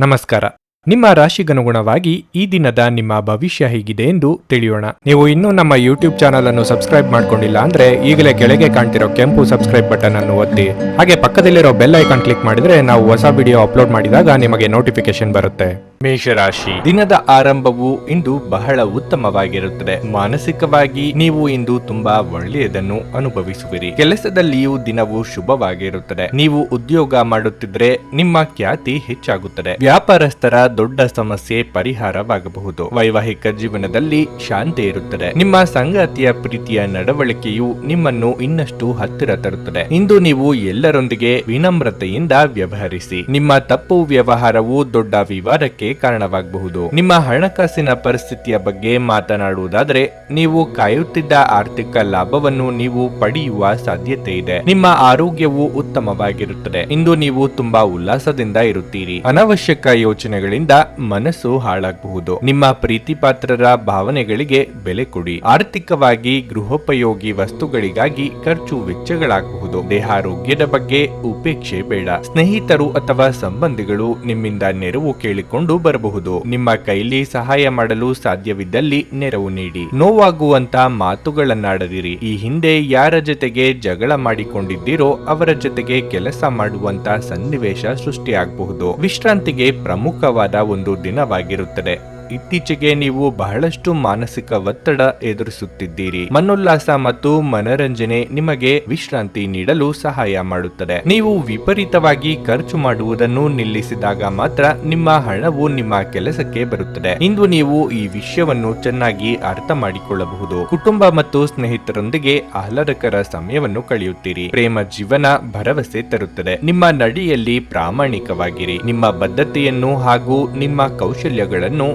ನಮಸ್ಕಾರ. ನಿಮ್ಮ ರಾಶಿಗನುಗುಣವಾಗಿ ಈ ದಿನದ ನಿಮ್ಮ ಭವಿಷ್ಯ ಹೇಗಿದೆ ಎಂದು ತಿಳಿಯೋಣ. ನೀವು ಇನ್ನೂ ನಮ್ಮ ಯೂಟ್ಯೂಬ್ ಚಾನಲ್ ಅನ್ನು ಸಬ್ಸ್ಕ್ರೈಬ್ ಮಾಡ್ಕೊಂಡಿಲ್ಲ ಅಂದ್ರೆ ಈಗಲೇ ಕೆಳಗೆ ಕಾಣ್ತಿರೋ ಕೆಂಪು ಸಬ್ಸ್ಕ್ರೈಬ್ ಬಟನ್ ಅನ್ನು ಒತ್ತಿ, ಹಾಗೆ ಪಕ್ಕದಲ್ಲಿರೋ ಬೆಲ್ ಐಕಾನ್ ಕ್ಲಿಕ್ ಮಾಡಿದ್ರೆ ನಾವು ಹೊಸ ವಿಡಿಯೋ ಅಪ್ಲೋಡ್ ಮಾಡಿದಾಗ ನಿಮಗೆ ನೋಟಿಫಿಕೇಶನ್ ಬರುತ್ತೆ. ಮೇಷರಾಶಿ, ದಿನದ ಆರಂಭವು ಇಂದು ಬಹಳ ಉತ್ತಮವಾಗಿರುತ್ತದೆ. ಮಾನಸಿಕವಾಗಿ ನೀವು ಇಂದು ತುಂಬಾ ಒಳ್ಳೆಯದನ್ನು ಅನುಭವಿಸುವಿರಿ. ಕೆಲಸದಲ್ಲಿಯೂ ದಿನವು ಶುಭವಾಗಿರುತ್ತದೆ. ನೀವು ಉದ್ಯೋಗ ಮಾಡುತ್ತಿದ್ರೆ ನಿಮ್ಮ ಖ್ಯಾತಿ ಹೆಚ್ಚಾಗುತ್ತದೆ. ವ್ಯಾಪಾರಸ್ಥರ ದೊಡ್ಡ ಸಮಸ್ಯೆ ಪರಿಹಾರವಾಗಬಹುದು. ವೈವಾಹಿಕ ಜೀವನದಲ್ಲಿ ಶಾಂತಿ ಇರುತ್ತದೆ. ನಿಮ್ಮ ಸಂಗಾತಿಯ ಪ್ರೀತಿಯ ನಡವಳಿಕೆಯು ನಿಮ್ಮನ್ನು ಇನ್ನಷ್ಟು ಹತ್ತಿರ ತರುತ್ತದೆ. ಇಂದು ನೀವು ಎಲ್ಲರೊಂದಿಗೆ ವಿನಮ್ರತೆಯಿಂದ ವ್ಯವಹರಿಸಿ. ನಿಮ್ಮ ತಪ್ಪು ವ್ಯವಹಾರವು ದೊಡ್ಡ ವಿವಾದಕ್ಕೆ ಕಾರಣವಾಗಬಹುದು. ನಿಮ್ಮ ಹಣಕಾಸಿನ ಪರಿಸ್ಥಿತಿಯ ಬಗ್ಗೆ ಮಾತನಾಡುವುದಾದರೆ ನೀವು ಕಾಯುತ್ತಿದ್ದ ಆರ್ಥಿಕ ಲಾಭವನ್ನು ನೀವು ಪಡೆಯುವ ಸಾಧ್ಯತೆ ಇದೆ. ನಿಮ್ಮ ಆರೋಗ್ಯವು ಉತ್ತಮವಾಗಿರುತ್ತದೆ. ಇಂದು ನೀವು ತುಂಬಾ ಉಲ್ಲಾಸದಿಂದ ಇರುತ್ತೀರಿ. ಅನವಶ್ಯಕ ಯೋಚನೆಗಳಿಂದ ಮನಸ್ಸು ಹಾಳಾಗಬಹುದು. ನಿಮ್ಮ ಪ್ರೀತಿ ಪಾತ್ರರ ಭಾವನೆಗಳಿಗೆ ಬೆಲೆ ಕೊಡಿ. ಆರ್ಥಿಕವಾಗಿ ಗೃಹೋಪಯೋಗಿ ವಸ್ತುಗಳಿಗಾಗಿ ಖರ್ಚು ವೆಚ್ಚಗಳಾಗಬಹುದು. ದೇಹಾರೋಗ್ಯದ ಬಗ್ಗೆ ಉಪೇಕ್ಷೆ ಬೇಡ. ಸ್ನೇಹಿತರು ಅಥವಾ ಸಂಬಂಧಿಗಳು ನಿಮ್ಮಿಂದ ನೆರವು ಕೇಳಿಕೊಂಡು ಬರಬಹುದು. ನಿಮ್ಮ ಕೈಲಿ ಸಹಾಯ ಮಾಡಲು ಸಾಧ್ಯವಿದ್ದಲ್ಲಿ ನೆರವು ನೀಡಿ. ನೋವಾಗುವಂತ ಮಾತುಗಳನ್ನಾಡದಿರಿ. ಈ ಹಿಂದೆ ಯಾರ ಜೊತೆಗೆ ಜಗಳ ಮಾಡಿಕೊಂಡಿದ್ದೀರೋ ಅವರ ಜೊತೆಗೆ ಕೆಲಸ ಮಾಡುವಂತ ಸನ್ನಿವೇಶ ಸೃಷ್ಟಿಯಾಗಬಹುದು. ವಿಶ್ರಾಂತಿಗೆ ಪ್ರಮುಖವಾದ ಒಂದು ದಿನವಾಗಿರುತ್ತದೆ. ಇತ್ತೀಚೆಗೆ ನೀವು ಬಹಳಷ್ಟು ಮಾನಸಿಕ ಒತ್ತಡ ಎದುರಿಸುತ್ತಿದ್ದೀರಿ. ಮನೋಲ್ಲಾಸ ಮತ್ತು ಮನರಂಜನೆ ನಿಮಗೆ ವಿಶ್ರಾಂತಿ ನೀಡಲು ಸಹಾಯ ಮಾಡುತ್ತದೆ. ನೀವು ವಿಪರೀತವಾಗಿ ಖರ್ಚು ಮಾಡುವುದನ್ನು ನಿಲ್ಲಿಸಿದಾಗ ಮಾತ್ರ ನಿಮ್ಮ ಹಣವು ನಿಮ್ಮ ಕೆಲಸಕ್ಕೆ ಬರುತ್ತದೆ. ಇಂದು ನೀವು ಈ ವಿಷಯವನ್ನು ಚೆನ್ನಾಗಿ ಅರ್ಥ ಮಾಡಿಕೊಳ್ಳಬಹುದು. ಕುಟುಂಬ ಮತ್ತು ಸ್ನೇಹಿತರೊಂದಿಗೆ ಆಹ್ಲಾದಕರ ಸಮಯವನ್ನು ಕಳೆಯುತ್ತೀರಿ. ಪ್ರೇಮ ಜೀವನ ಭರವಸೆ ತರುತ್ತದೆ. ನಿಮ್ಮ ನಡೆಯಲ್ಲಿ ಪ್ರಾಮಾಣಿಕವಾಗಿರಿ. ನಿಮ್ಮ ಬದ್ಧತೆಯನ್ನು ಹಾಗೂ ನಿಮ್ಮ ಕೌಶಲ್ಯಗಳನ್ನು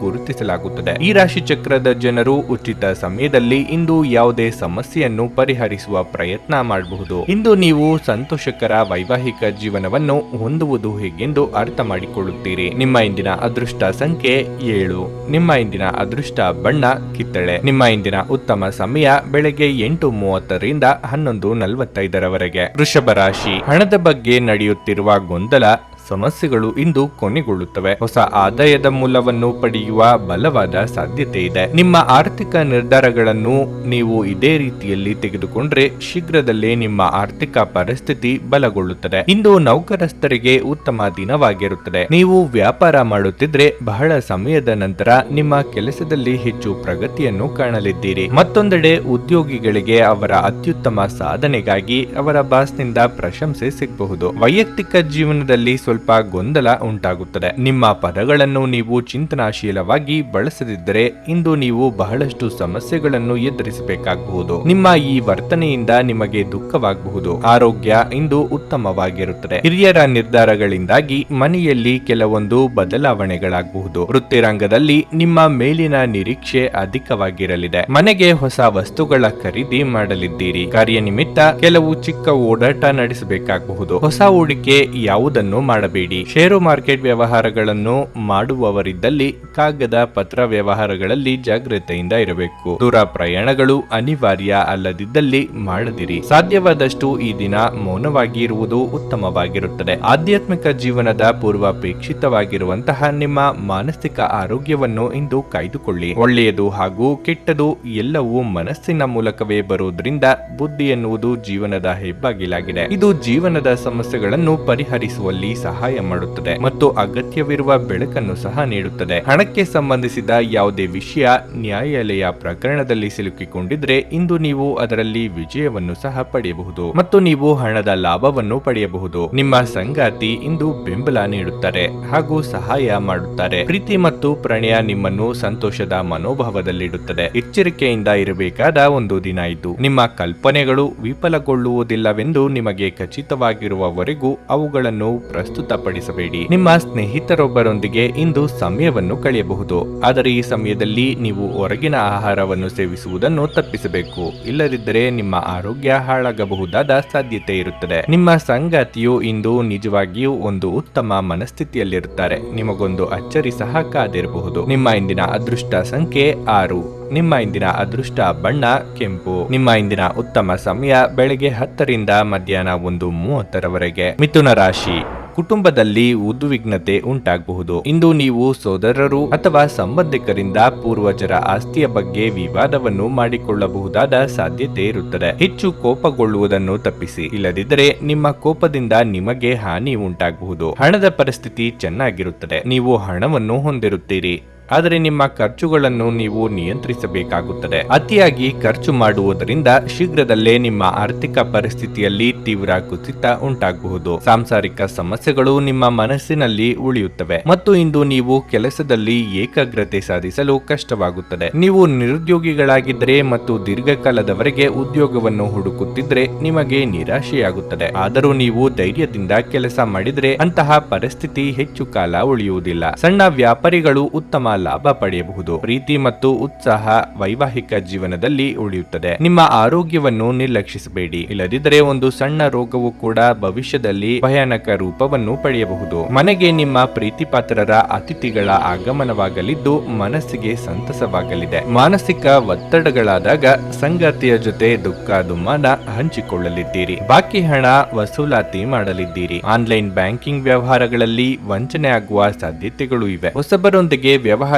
ಗುರುತಿಸಲಾಗುತ್ತದೆ. ಈ ರಾಶಿ ಚಕ್ರದ ಜನರು ಉಚಿತ ಸಮಯದಲ್ಲಿ ಇಂದು ಯಾವುದೇ ಸಮಸ್ಯೆಯನ್ನು ಪರಿಹರಿಸುವ ಪ್ರಯತ್ನ ಮಾಡಬಹುದು. ಇಂದು ನೀವು ಸಂತೋಷಕರ ವೈವಾಹಿಕ ಜೀವನವನ್ನು ಹೊಂದುವುದು ಹೇಗೆಂದು ಅರ್ಥ ಮಾಡಿಕೊಳ್ಳುತ್ತೀರಿ. ನಿಮ್ಮ ಇಂದಿನ ಅದೃಷ್ಟ ಸಂಖ್ಯೆ 7. ನಿಮ್ಮ ಇಂದಿನ ಅದೃಷ್ಟ ಬಣ್ಣ ಕಿತ್ತಳೆ. ನಿಮ್ಮ ಇಂದಿನ ಉತ್ತಮ ಸಮಯ ಬೆಳಗ್ಗೆ 8:30 ರಿಂದ 11:45 ವೃಷಭ ರಾಶಿ, ಹಣದ ಬಗ್ಗೆ ನಡೆಯುತ್ತಿರುವ ಗೊಂದಲ ಸಮಸ್ಯೆಗಳು ಇಂದು ಕೊನೆಗೊಳ್ಳುತ್ತವೆ. ಹೊಸ ಆದಾಯದ ಮೂಲವನ್ನು ಪಡೆಯುವ ಬಲವಾದ ಸಾಧ್ಯತೆ ಇದೆ. ನಿಮ್ಮ ಆರ್ಥಿಕ ನಿರ್ಧಾರಗಳನ್ನು ನೀವು ಇದೇ ರೀತಿಯಲ್ಲಿ ತೆಗೆದುಕೊಂಡ್ರೆ ಶೀಘ್ರದಲ್ಲೇ ನಿಮ್ಮ ಆರ್ಥಿಕ ಪರಿಸ್ಥಿತಿ ಬಲಗೊಳ್ಳುತ್ತದೆ. ಇಂದು ನೌಕರಸ್ಥರಿಗೆ ಉತ್ತಮ ದಿನವಾಗಿರುತ್ತದೆ. ನೀವು ವ್ಯಾಪಾರ ಮಾಡುತ್ತಿದ್ರೆ ಬಹಳ ಸಮಯದ ನಂತರ ನಿಮ್ಮ ಕೆಲಸದಲ್ಲಿ ಹೆಚ್ಚು ಪ್ರಗತಿಯನ್ನು ಕಾಣಲಿದ್ದೀರಿ. ಮತ್ತೊಂದೆಡೆ ಉದ್ಯೋಗಿಗಳಿಗೆ ಅವರ ಅತ್ಯುತ್ತಮ ಸಾಧನೆಗಾಗಿ ಅವರ ಬಾಸ್ನಿಂದ ಪ್ರಶಂಸೆ ಸಿಗಬಹುದು. ವೈಯಕ್ತಿಕ ಜೀವನದಲ್ಲಿ ಸ್ವಲ್ಪ ಗೊಂದಲ ಉಂಟಾಗುತ್ತದೆ. ನಿಮ್ಮ ಪದಗಳನ್ನು ನೀವು ಚಿಂತನಾಶೀಲವಾಗಿ ಬಳಸದಿದ್ದರೆ ಇಂದು ನೀವು ಬಹಳಷ್ಟು ಸಮಸ್ಯೆಗಳನ್ನು ಎದುರಿಸಬೇಕಾಗಬಹುದು. ನಿಮ್ಮ ಈ ವರ್ತನೆಯಿಂದ ನಿಮಗೆ ದುಃಖವಾಗಬಹುದು. ಆರೋಗ್ಯ ಇಂದು ಉತ್ತಮವಾಗಿರುತ್ತದೆ. ಹಿರಿಯರ ನಿರ್ಧಾರಗಳಿಂದಾಗಿ ಮನೆಯಲ್ಲಿ ಕೆಲವೊಂದು ಬದಲಾವಣೆಗಳಾಗಬಹುದು. ವೃತ್ತಿರಂಗದಲ್ಲಿ ನಿಮ್ಮ ಮೇಲಿನ ನಿರೀಕ್ಷೆ ಅಧಿಕವಾಗಿರಲಿದೆ. ಮನೆಗೆ ಹೊಸ ವಸ್ತುಗಳ ಖರೀದಿ ಮಾಡಲಿದ್ದೀರಿ. ಕಾರ್ಯನಿಮಿತ್ತ ಕೆಲವು ಚಿಕ್ಕ ಓಡಾಟ ನಡೆಸಬೇಕಾಗಬಹುದು. ಹೊಸ ಹೂಡಿಕೆ ಯಾವುದನ್ನು ಮಾಡಬೇಡಿ. ಷೇರು ಮಾರ್ಕೆಟ್ ವ್ಯವಹಾರಗಳನ್ನು ಮಾಡುವವರಿದ್ದಲ್ಲಿ ಕಾಗದ ಪತ್ರ ವ್ಯವಹಾರಗಳಲ್ಲಿ ಜಾಗೃತೆಯಿಂದ ಇರಬೇಕು. ದೂರ ಪ್ರಯಾಣಗಳು ಅನಿವಾರ್ಯ ಅಲ್ಲದಿದ್ದಲ್ಲಿ ಮಾಡದಿರಿ. ಸಾಧ್ಯವಾದಷ್ಟು ಈ ದಿನ ಮೌನವಾಗಿ ಇರುವುದು ಉತ್ತಮವಾಗಿರುತ್ತದೆ. ಆಧ್ಯಾತ್ಮಿಕ ಜೀವನದ ಪೂರ್ವಾಪೇಕ್ಷಿತವಾಗಿರುವಂತಹ ನಿಮ್ಮ ಮಾನಸಿಕ ಆರೋಗ್ಯವನ್ನು ಇಂದು ಕಾಯ್ದುಕೊಳ್ಳಿ. ಒಳ್ಳೆಯದು ಹಾಗೂ ಕೆಟ್ಟದು ಎಲ್ಲವೂ ಮನಸ್ಸಿನ ಮೂಲಕವೇ ಬರುವುದರಿಂದ ಬುದ್ಧಿ ಎನ್ನುವುದು ಜೀವನದ ಹೆಬ್ಬಾಗಿಲಾಗಿದೆ. ಇದು ಜೀವನದ ಸಮಸ್ಯೆಗಳನ್ನು ಪರಿಹರಿಸುವಲ್ಲಿ ಸಹಾಯ ಮಾಡುತ್ತದೆ ಮತ್ತು ಅಗತ್ಯವಿರುವ ಬೆಳಕನ್ನು ಸಹ ನೀಡುತ್ತದೆ. ಹಣಕ್ಕೆ ಸಂಬಂಧಿಸಿದ ಯಾವುದೇ ವಿಷಯ ನ್ಯಾಯಾಲಯ ಪ್ರಕರಣದಲ್ಲಿ ಸಿಲುಕಿಕೊಂಡಿದ್ರೆ ಇಂದು ನೀವು ಅದರಲ್ಲಿ ವಿಜಯವನ್ನು ಸಹ ಪಡೆಯಬಹುದು ಮತ್ತು ನೀವು ಹಣದ ಲಾಭವನ್ನು ಪಡೆಯಬಹುದು. ನಿಮ್ಮ ಸಂಗಾತಿ ಇಂದು ಬೆಂಬಲ ನೀಡುತ್ತಾರೆ ಹಾಗೂ ಸಹಾಯ ಮಾಡುತ್ತಾರೆ. ಪ್ರೀತಿ ಮತ್ತು ಪ್ರಣಯ ನಿಮ್ಮನ್ನು ಸಂತೋಷದ ಮನೋಭಾವದಲ್ಲಿಡುತ್ತದೆ. ಎಚ್ಚರಿಕೆಯಿಂದ ಇರಬೇಕಾದ ಒಂದು ದಿನ ಇದು. ನಿಮ್ಮ ಕಲ್ಪನೆಗಳು ವಿಫಲಗೊಳ್ಳುವುದಿಲ್ಲವೆಂದು ನಿಮಗೆ ಖಚಿತವಾಗಿರುವವರೆಗೂ ಅವುಗಳನ್ನು ಪ್ರಸ್ತುತಪಡಿಸಬೇಡಿ. ನಿಮ್ಮ ಸ್ನೇಹಿತರೊಬ್ಬರೊಂದಿಗೆ ಇಂದು ಸಮಯವನ್ನು ಕಳೆಯಬಹುದು. ಆದರೆ ಈ ಸಮಯದಲ್ಲಿ ನೀವು ಹೊರಗಿನ ಆಹಾರವನ್ನು ಸೇವಿಸುವುದನ್ನು ತಪ್ಪಿಸಬೇಕು. ಇಲ್ಲದಿದ್ದರೆ ನಿಮ್ಮ ಆರೋಗ್ಯ ಹಾಳಾಗಬಹುದಾದ ಸಾಧ್ಯತೆ ಇರುತ್ತದೆ. ನಿಮ್ಮ ಸಂಗಾತಿಯು ಇಂದು ನಿಜವಾಗಿಯೂ ಒಂದು ಉತ್ತಮ ಮನಸ್ಥಿತಿಯಲ್ಲಿರುತ್ತಾರೆ. ನಿಮಗೊಂದು ಅಚ್ಚರಿ ಸಹ ಕಾದಿರಬಹುದು. ನಿಮ್ಮ ಇಂದಿನ ಅದೃಷ್ಟ ಸಂಖ್ಯೆ 6. ನಿಮ್ಮ ಇಂದಿನ ಅದೃಷ್ಟ ಬಣ್ಣ ಕೆಂಪು. ನಿಮ್ಮ ಇಂದಿನ ಉತ್ತಮ ಸಮಯ ಬೆಳಗ್ಗೆ 10 ರಿಂದ ಮಧ್ಯಾಹ್ನ 1:30 ಮಿಥುನ ರಾಶಿ, ಕುಟುಂಬದಲ್ಲಿ ಉದ್ವಿಗ್ನತೆ ಉಂಟಾಗಬಹುದು. ಇಂದು ನೀವು ಸೋದರರು ಅಥವಾ ಸಂಬಂಧಿಕರಿಂದ ಪೂರ್ವಜರ ಆಸ್ತಿಯ ಬಗ್ಗೆ ವಿವಾದವನ್ನು ಮಾಡಿಕೊಳ್ಳಬಹುದಾದ ಸಾಧ್ಯತೆ ಇರುತ್ತದೆ. ಹೆಚ್ಚು ಕೋಪಗೊಳ್ಳುವುದನ್ನು ತಪ್ಪಿಸಿ, ಇಲ್ಲದಿದ್ದರೆ ನಿಮ್ಮ ಕೋಪದಿಂದ ನಿಮಗೆ ಹಾನಿ ಉಂಟಾಗಬಹುದು. ಹಣದ ಪರಿಸ್ಥಿತಿ ಚೆನ್ನಾಗಿರುತ್ತದೆ. ನೀವು ಹಣವನ್ನು ಹೊಂದಿರುತ್ತೀರಿ, ಆದರೆ ನಿಮ್ಮ ಖರ್ಚುಗಳನ್ನು ನೀವು ನಿಯಂತ್ರಿಸಬೇಕಾಗುತ್ತದೆ. ಅತಿಯಾಗಿ ಖರ್ಚು ಮಾಡುವುದರಿಂದ ಶೀಘ್ರದಲ್ಲೇ ನಿಮ್ಮ ಆರ್ಥಿಕ ಪರಿಸ್ಥಿತಿಯಲ್ಲಿ ತೀವ್ರ ಕುಸಿತ ಉಂಟಾಗಬಹುದು. ಸಾಂಸಾರಿಕ ಸಮಸ್ಯೆಗಳು ನಿಮ್ಮ ಮನಸ್ಸಿನಲ್ಲಿ ಉಳಿಯುತ್ತವೆ ಮತ್ತು ಇಂದು ನೀವು ಕೆಲಸದಲ್ಲಿ ಏಕಾಗ್ರತೆ ಸಾಧಿಸಲು ಕಷ್ಟವಾಗುತ್ತದೆ. ನೀವು ನಿರುದ್ಯೋಗಿಗಳಾಗಿದ್ದರೆ ಮತ್ತು ದೀರ್ಘಕಾಲದವರೆಗೆ ಉದ್ಯೋಗವನ್ನು ಹುಡುಕುತ್ತಿದ್ರೆ ನಿಮಗೆ ನಿರಾಶೆಯಾಗುತ್ತದೆ. ಆದರೂ ನೀವು ಧೈರ್ಯದಿಂದ ಕೆಲಸ ಮಾಡಿದರೆ ಅಂತಹ ಪರಿಸ್ಥಿತಿ ಹೆಚ್ಚು ಕಾಲ ಉಳಿಯುವುದಿಲ್ಲ. ಸಣ್ಣ ವ್ಯಾಪಾರಿಗಳು ಉತ್ತಮ ಲಾಭ ಪಡೆಯಬಹುದು. ಪ್ರೀತಿ ಮತ್ತು ಉತ್ಸಾಹ ವೈವಾಹಿಕ ಜೀವನದಲ್ಲಿ ಉಳಿಯುತ್ತದೆ. ನಿಮ್ಮ ಆರೋಗ್ಯವನ್ನು ನಿರ್ಲಕ್ಷಿಸಬೇಡಿ, ಇಲ್ಲದಿದ್ದರೆ ಒಂದು ಸಣ್ಣ ರೋಗವು ಕೂಡ ಭವಿಷ್ಯದಲ್ಲಿ ಭಯಾನಕ ರೂಪವನ್ನು ಪಡೆಯಬಹುದು. ಮನೆಗೆ ನಿಮ್ಮ ಪ್ರೀತಿಪಾತ್ರರ ಅತಿಥಿಗಳ ಆಗಮನವಾಗಲಿದ್ದು ಮನಸ್ಸಿಗೆ ಸಂತಸವಾಗಲಿದೆ. ಮಾನಸಿಕ ಒತ್ತಡಗಳಾದಾಗ ಸಂಗಾತಿಯ ಜೊತೆ ದುಃಖ ದುಮ್ಮಾನ ಹಂಚಿಕೊಳ್ಳಲಿದ್ದೀರಿ. ಬಾಕಿ ಹಣ ವಸೂಲಾತಿ ಮಾಡಲಿದ್ದೀರಿ. ಆನ್ಲೈನ್ ಬ್ಯಾಂಕಿಂಗ್ ವ್ಯವಹಾರಗಳಲ್ಲಿ ವಂಚನೆ ಆಗುವ ಸಾಧ್ಯತೆಗಳು ಇವೆ. ಹೊಸಬರೊಂದಿಗೆ ವ್ಯವಹಾರಗಳಲ್ಲಿ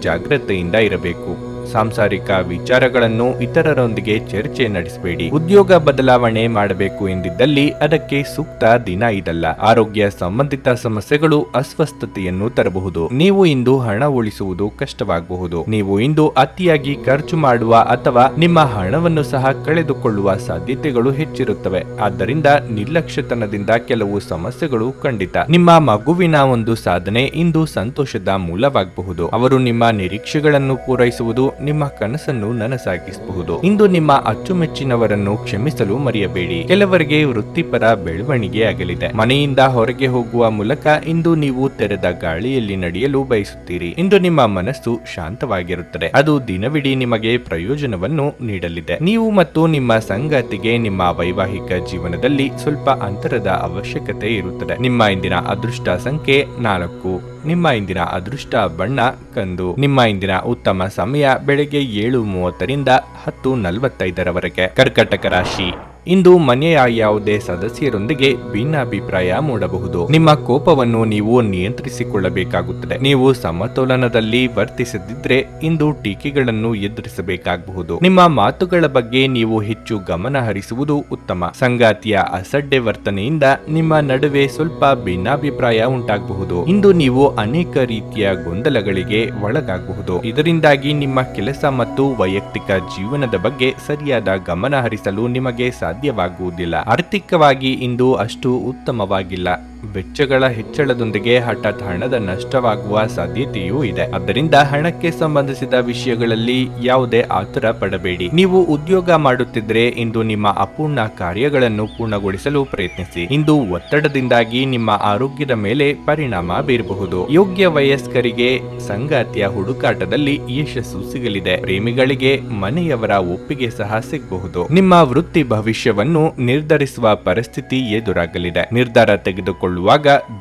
ಜಾಗ್ರತೆಯಿಂದ ಇರಬೇಕು. ಸಾಂಸಾರಿಕ ವಿಚಾರಗಳನ್ನು ಇತರರೊಂದಿಗೆ ಚರ್ಚೆ ನಡೆಸಬೇಡಿ. ಉದ್ಯೋಗ ಬದಲಾವಣೆ ಮಾಡಬೇಕು ಎಂದಿದ್ದಲ್ಲಿ ಅದಕ್ಕೆ ಸೂಕ್ತ ದಿನ ಇದಲ್ಲ. ಆರೋಗ್ಯ ಸಂಬಂಧಿತ ಸಮಸ್ಯೆಗಳು ಅಸ್ವಸ್ಥತೆಯನ್ನು ತರಬಹುದು. ನೀವು ಇಂದು ಹಣ ಉಳಿಸುವುದು ಕಷ್ಟವಾಗಬಹುದು. ನೀವು ಇಂದು ಅತಿಯಾಗಿ ಖರ್ಚು ಮಾಡುವ ಅಥವಾ ನಿಮ್ಮ ಹಣವನ್ನು ಸಹ ಕಳೆದುಕೊಳ್ಳುವ ಸಾಧ್ಯತೆಗಳು ಹೆಚ್ಚಿರುತ್ತವೆ. ಆದ್ದರಿಂದ ನಿರ್ಲಕ್ಷ್ಯತನದಿಂದ ಕೆಲವು ಸಮಸ್ಯೆಗಳು ಖಂಡಿತ. ನಿಮ್ಮ ಮಗುವಿನ ಒಂದು ಸಾಧನೆ ಇಂದು ಸಂತೋಷದ ಮೂಲವಾಗಬಹುದು. ಅವರು ನಿಮ್ಮ ನಿರೀಕ್ಷೆಗಳನ್ನು ಪೂರೈಸುವುದು ನಿಮ್ಮ ಕನಸನ್ನು ನನಸಾಗಿಸಬಹುದು. ಇಂದು ನಿಮ್ಮ ಅಚ್ಚುಮೆಚ್ಚಿನವರನ್ನು ಕ್ಷಮಿಸಲು ಮರೆಯಬೇಡಿ. ಕೆಲವರಿಗೆ ವೃತ್ತಿಪರ ಬೆಳವಣಿಗೆ ಆಗಲಿದೆ. ಮನೆಯಿಂದ ಹೊರಗೆ ಹೋಗುವ ಮೂಲಕ ಇಂದು ನೀವು ತೆರೆದ ಗಾಳಿಯಲ್ಲಿ ನಡೆಯಲು ಬಯಸುತ್ತೀರಿ. ಇಂದು ನಿಮ್ಮ ಮನಸ್ಸು ಶಾಂತವಾಗಿರುತ್ತದೆ. ಅದು ದಿನವಿಡೀ ನಿಮಗೆ ಪ್ರಯೋಜನವನ್ನು ನೀಡಲಿದೆ. ನೀವು ಮತ್ತು ನಿಮ್ಮ ಸಂಗಾತಿಗೆ ನಿಮ್ಮ ವೈವಾಹಿಕ ಜೀವನದಲ್ಲಿ ಸ್ವಲ್ಪ ಅಂತರದ ಅವಶ್ಯಕತೆ ಇರುತ್ತದೆ. ನಿಮ್ಮ ಇಂದಿನ ಅದೃಷ್ಟ ಸಂಖ್ಯೆ 4. ನಿಮ್ಮ ಇಂದಿನ ಅದೃಷ್ಟ ಬಣ್ಣ ಕಂದು. ನಿಮ್ಮ ಇಂದಿನ ಉತ್ತಮ ಸಮಯ ಬೆಳಗ್ಗೆ 7:30ರಿಂದ 10:45ರವರೆಗೆ. ಕರ್ಕಟಕ ರಾಶಿ. ಇಂದು ಮನೆಯ ಯಾವುದೇ ಸದಸ್ಯರೊಂದಿಗೆ ಭಿನ್ನಾಭಿಪ್ರಾಯ ಮೂಡಬಹುದು. ನಿಮ್ಮ ಕೋಪವನ್ನು ನೀವು ನಿಯಂತ್ರಿಸಿಕೊಳ್ಳಬೇಕಾಗುತ್ತದೆ. ನೀವು ಸಮತೋಲನದಲ್ಲಿ ವರ್ತಿಸದಿದ್ರೆ ಇಂದು ಟೀಕೆಗಳನ್ನು ಎದುರಿಸಬೇಕಾಗಬಹುದು. ನಿಮ್ಮ ಮಾತುಗಳ ಬಗ್ಗೆ ನೀವು ಹೆಚ್ಚು ಗಮನ ಹರಿಸುವುದು ಉತ್ತಮ. ಸಂಗಾತಿಯ ಅಸಡ್ಡೆ ವರ್ತನೆಯಿಂದ ನಿಮ್ಮ ನಡುವೆ ಸ್ವಲ್ಪ ಭಿನ್ನಾಭಿಪ್ರಾಯ ಉಂಟಾಗಬಹುದು. ಇಂದು ನೀವು ಅನೇಕ ರೀತಿಯ ಗೊಂದಲಗಳಿಗೆ ಒಳಗಾಗಬಹುದು. ಇದರಿಂದಾಗಿ ನಿಮ್ಮ ಕೆಲಸ ಮತ್ತು ವೈಯಕ್ತಿಕ ಜೀವನದ ಬಗ್ಗೆ ಸರಿಯಾದ ಗಮನ ಹರಿಸಲು ನಿಮಗೆ ಸಾಧ್ಯವಾಗುವುದಿಲ್ಲ. ಆರ್ಥಿಕವಾಗಿ ಇಂದು ಅಷ್ಟು ಉತ್ತಮವಾಗಿಲ್ಲ. ವೆಚ್ಚಗಳ ಹೆಚ್ಚಳದೊಂದಿಗೆ ಹಠಾತ್ ಹಣದ ನಷ್ಟವಾಗುವ ಸಾಧ್ಯತೆಯೂ ಇದೆ. ಆದ್ದರಿಂದ ಹಣಕ್ಕೆ ಸಂಬಂಧಿಸಿದ ವಿಷಯಗಳಲ್ಲಿ ಯಾವುದೇ ಆತುರ ಪಡಬೇಡಿ. ನೀವು ಉದ್ಯೋಗ ಮಾಡುತ್ತಿದ್ರೆ ಇಂದು ನಿಮ್ಮ ಅಪೂರ್ಣ ಕಾರ್ಯಗಳನ್ನು ಪೂರ್ಣಗೊಳಿಸಲು ಪ್ರಯತ್ನಿಸಿ. ಇಂದು ಒತ್ತಡದಿಂದಾಗಿ ನಿಮ್ಮ ಆರೋಗ್ಯದ ಮೇಲೆ ಪರಿಣಾಮ ಬೀರಬಹುದು. ಯೋಗ್ಯ ವಯಸ್ಕರಿಗೆ ಸಂಗಾತಿಯ ಹುಡುಕಾಟದಲ್ಲಿ ಯಶಸ್ಸು ಸಿಗಲಿದೆ. ಪ್ರೇಮಿಗಳಿಗೆ ಮನೆಯವರ ಒಪ್ಪಿಗೆ ಸಹ ಸಿಗಬಹುದು. ನಿಮ್ಮ ವೃತ್ತಿ ಭವಿಷ್ಯವನ್ನು ನಿರ್ಧರಿಸುವ ಪರಿಸ್ಥಿತಿ ಎದುರಾಗಲಿದೆ. ನಿರ್ಧಾರ ತೆಗೆದುಕೊಳ್ಳುವಾಗ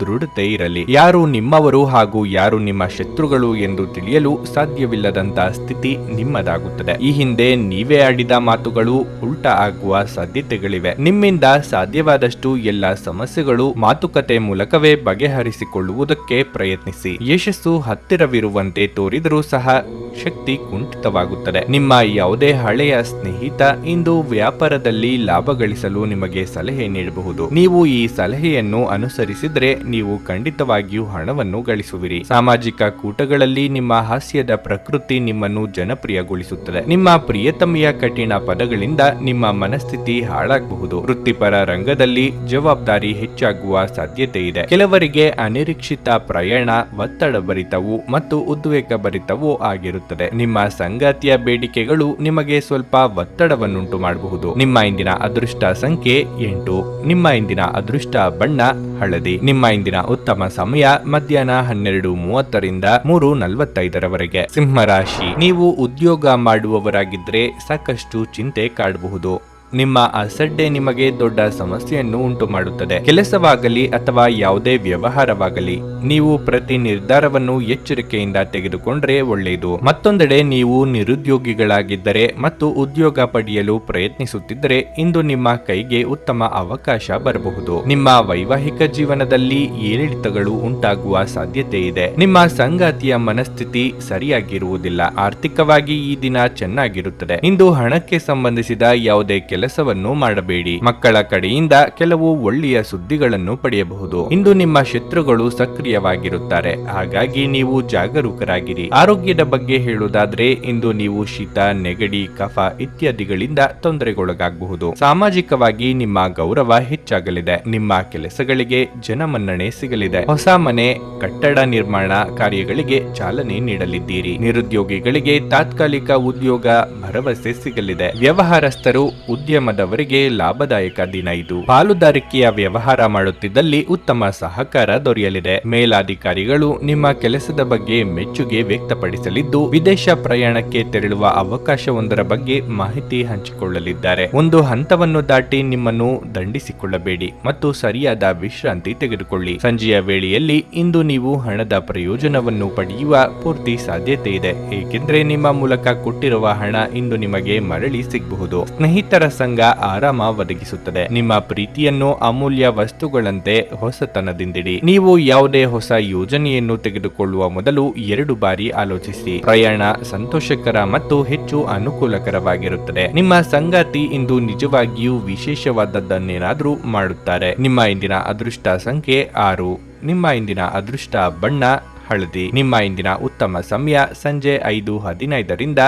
ದೃಢತೆ ಇರಲಿ. ಯಾರು ನಿಮ್ಮವರು ಹಾಗೂ ಯಾರು ನಿಮ್ಮ ಶತ್ರುಗಳು ಎಂದು ತಿಳಿಯಲು ಸಾಧ್ಯವಿಲ್ಲದಂತಹ ಸ್ಥಿತಿ ನಿಮ್ಮದಾಗುತ್ತದೆ. ಈ ಹಿಂದೆ ನೀವೇ ಆಡಿದ ಮಾತುಗಳು ಉಲ್ಟಾ ಆಗುವ ಸಾಧ್ಯತೆಗಳಿವೆ. ನಿಮ್ಮಿಂದ ಸಾಧ್ಯವಾದಷ್ಟು ಎಲ್ಲ ಸಮಸ್ಯೆಗಳು ಮಾತುಕತೆ ಮೂಲಕವೇ ಬಗೆಹರಿಸಿಕೊಳ್ಳುವುದಕ್ಕೆ ಪ್ರಯತ್ನಿಸಿ. ಯಶಸ್ಸು ಹತ್ತಿರವಿರುವಂತೆ ತೋರಿದರೂ ಸಹ ಶಕ್ತಿ ಕುಂಠಿತವಾಗುತ್ತದೆ. ನಿಮ್ಮ ಯಾವುದೇ ಹಳೆಯ ಸ್ನೇಹಿತ ಇಂದು ವ್ಯಾಪಾರದಲ್ಲಿ ಲಾಭ ಗಳಿಸಲು ನಿಮಗೆ ಸಲಹೆ ನೀಡಬಹುದು. ನೀವು ಈ ಸಲಹೆಯನ್ನು ಅನುಸರಿಸಿದ್ರೆ ನೀವು ಖಂಡಿತವಾಗಿಯೂ ಹಣವನ್ನು ಗಳಿಸುವಿರಿ. ಸಾಮಾಜಿಕ ಕೂಟಗಳಲ್ಲಿ ನಿಮ್ಮ ಹಾಸ್ಯದ ಪ್ರಕೃತಿ ನಿಮ್ಮನ್ನು ಜನಪ್ರಿಯಗೊಳಿಸುತ್ತದೆ. ನಿಮ್ಮ ಪ್ರಿಯತಮೆಯ ಕಠಿಣ ಪದಗಳಿಂದ ನಿಮ್ಮ ಮನಸ್ಥಿತಿ ಹಾಳಾಗಬಹುದು. ವೃತ್ತಿಪರ ರಂಗದಲ್ಲಿ ಜವಾಬ್ದಾರಿ ಹೆಚ್ಚಾಗುವ ಸಾಧ್ಯತೆ ಇದೆ. ಕೆಲವರಿಗೆ ಅನಿರೀಕ್ಷಿತ ಪ್ರಯಾಣ ಒತ್ತಡ ಭರಿತವು ಮತ್ತು ಉದ್ವೇಗ ಭರಿತವೂ ಆಗಿರುತ್ತದೆ. ನಿಮ್ಮ ಸಂಗಾತಿಯ ಬೇಡಿಕೆಗಳು ನಿಮಗೆ ಸ್ವಲ್ಪ ಒತ್ತಡವನ್ನುಂಟು ಮಾಡಬಹುದು. ನಿಮ್ಮ ಇಂದಿನ ಅದೃಷ್ಟ ಸಂಖ್ಯೆ 8. ನಿಮ್ಮ ಇಂದಿನ ಅದೃಷ್ಟ ಬಣ್ಣ ಹಳದಿ. ನಿಮ್ಮ ಇಂದಿನ ಉತ್ತಮ ಸಮಯ ಮಧ್ಯಾಹ್ನ 12:30ರಿಂದ 3:45ರವರೆಗೆ. ಸಿಂಹರಾಶಿ. ನೀವು ಉದ್ಯೋಗ ಮಾಡುವವರಾಗಿದ್ರೆ ಸಾಕಷ್ಟು ಚಿಂತೆ ಕಾಡಬಹುದು. ನಿಮ್ಮ ಅಸಡ್ಡೆ ನಿಮಗೆ ದೊಡ್ಡ ಸಮಸ್ಯೆಯನ್ನು ಉಂಟು ಮಾಡುತ್ತದೆ. ಕೆಲಸವಾಗಲಿ ಅಥವಾ ಯಾವುದೇ ವ್ಯವಹಾರವಾಗಲಿ ನೀವು ಪ್ರತಿ ನಿರ್ಧಾರವನ್ನು ಎಚ್ಚರಿಕೆಯಿಂದ ತೆಗೆದುಕೊಂಡ್ರೆ ಒಳ್ಳೆಯದು. ಮತ್ತೊಂದೆಡೆ ನೀವು ನಿರುದ್ಯೋಗಿಗಳಾಗಿದ್ದರೆ ಮತ್ತು ಉದ್ಯೋಗ ಪಡೆಯಲು ಪ್ರಯತ್ನಿಸುತ್ತಿದ್ದರೆ ಇಂದು ನಿಮ್ಮ ಕೈಗೆ ಉತ್ತಮ ಅವಕಾಶ ಬರಬಹುದು. ನಿಮ್ಮ ವೈವಾಹಿಕ ಜೀವನದಲ್ಲಿ ಏರಿಳಿತಗಳು ಉಂಟಾಗುವ ಸಾಧ್ಯತೆ ಇದೆ. ನಿಮ್ಮ ಸಂಗಾತಿಯ ಮನಸ್ಥಿತಿ ಸರಿಯಾಗಿರುವುದಿಲ್ಲ. ಆರ್ಥಿಕವಾಗಿ ಈ ದಿನ ಚೆನ್ನಾಗಿರುತ್ತದೆ. ಇಂದು ಹಣಕ್ಕೆ ಸಂಬಂಧಿಸಿದ ಯಾವುದೇ ಕೆಲಸವನ್ನು ಮಾಡಬೇಡಿ. ಮಕ್ಕಳ ಕಡೆಯಿಂದ ಕೆಲವು ಒಳ್ಳೆಯ ಸುದ್ದಿಗಳನ್ನು ಪಡೆಯಬಹುದು. ಇಂದು ನಿಮ್ಮ ಶತ್ರುಗಳು ಸಕ್ರಿಯವಾಗಿರುತ್ತಾರೆ, ಹಾಗಾಗಿ ನೀವು ಜಾಗರೂಕರಾಗಿರಿ. ಆರೋಗ್ಯದ ಬಗ್ಗೆ ಹೇಳುವುದಾದ್ರೆ ಇಂದು ನೀವು ಶೀತ, ನೆಗಡಿ, ಕಫ ಇತ್ಯಾದಿಗಳಿಂದ ತೊಂದರೆಗೊಳಗಾಗಬಹುದು. ಸಾಮಾಜಿಕವಾಗಿ ನಿಮ್ಮ ಗೌರವ ಹೆಚ್ಚಾಗಲಿದೆ. ನಿಮ್ಮ ಕೆಲಸಗಳಿಗೆ ಜನಮನ್ನಣೆ ಸಿಗಲಿದೆ. ಹೊಸ ಮನೆ, ಕಟ್ಟಡ ನಿರ್ಮಾಣ ಕಾರ್ಯಗಳಿಗೆ ಚಾಲನೆ ನೀಡಲಿದ್ದೀರಿ. ನಿರುದ್ಯೋಗಿಗಳಿಗೆ ತಾತ್ಕಾಲಿಕ ಉದ್ಯೋಗ ಭರವಸೆ ಸಿಗಲಿದೆ. ವ್ಯವಹಾರಸ್ಥರು, ಉದ್ಯಮದವರಿಗೆ ಲಾಭದಾಯಕ ದಿನ ಇದು. ಪಾಲುದಾರಿಕೆಯ ವ್ಯವಹಾರ ಮಾಡುತ್ತಿದ್ದಲ್ಲಿ ಉತ್ತಮ ಸಹಕಾರ ದೊರೆಯಲಿದೆ. ಮೇಲಾಧಿಕಾರಿಗಳು ನಿಮ್ಮ ಕೆಲಸದ ಬಗ್ಗೆ ಮೆಚ್ಚುಗೆ ವ್ಯಕ್ತಪಡಿಸಲಿದ್ದು ವಿದೇಶ ಪ್ರಯಾಣಕ್ಕೆ ತೆರಳುವ ಅವಕಾಶವೊಂದರ ಬಗ್ಗೆ ಮಾಹಿತಿ ಹಂಚಿಕೊಳ್ಳಲಿದ್ದಾರೆ. ಒಂದು ಹಂತವನ್ನು ದಾಟಿ ನಿಮ್ಮನ್ನು ದಂಡಿಸಿಕೊಳ್ಳಬೇಡಿ ಮತ್ತು ಸರಿಯಾದ ವಿಶ್ರಾಂತಿ ತೆಗೆದುಕೊಳ್ಳಿ. ಸಂಜೆಯ ವೇಳೆಯಲ್ಲಿ ಇಂದು ನೀವು ಹಣದ ಪ್ರಯೋಜನವನ್ನು ಪಡೆಯುವ ಪೂರ್ತಿ ಸಾಧ್ಯತೆ ಇದೆ, ಏಕೆಂದರೆ ನಿಮ್ಮ ಮೂಲಕ ಕೊಟ್ಟಿರುವ ಹಣ ಇಂದು ನಿಮಗೆ ಮರಳಿ ಸಿಗಬಹುದು. ಸ್ನೇಹಿತರ ಸಂಘ ಆರಾಮ ಒದಗಿಸುತ್ತದೆ. ನಿಮ್ಮ ಪ್ರೀತಿಯನ್ನು ಅಮೂಲ್ಯ ವಸ್ತುಗಳಂತೆ ಹೊಸತನದಿಂದಿಡಿ. ನೀವು ಯಾವುದೇ ಹೊಸ ಯೋಜನೆಯನ್ನು ತೆಗೆದುಕೊಳ್ಳುವ ಮೊದಲು 2 ಬಾರಿ ಆಲೋಚಿಸಿ. ಪ್ರಯಾಣ ಸಂತೋಷಕರ ಮತ್ತು ಹೆಚ್ಚು ಅನುಕೂಲಕರವಾಗಿರುತ್ತದೆ. ನಿಮ್ಮ ಸಂಗಾತಿ ಇಂದು ನಿಜವಾಗಿಯೂ ವಿಶೇಷವಾದದ್ದನ್ನೇನಾದ್ರೂ ಮಾಡುತ್ತಾರೆ. ನಿಮ್ಮ ಇಂದಿನ ಅದೃಷ್ಟ ಸಂಖ್ಯೆ 6. ನಿಮ್ಮ ಇಂದಿನ ಅದೃಷ್ಟ ಬಣ್ಣ ಹಳದಿ. ನಿಮ್ಮ ಇಂದಿನ ಉತ್ತಮ ಸಮಯ ಸಂಜೆ 5:15ರಿಂದ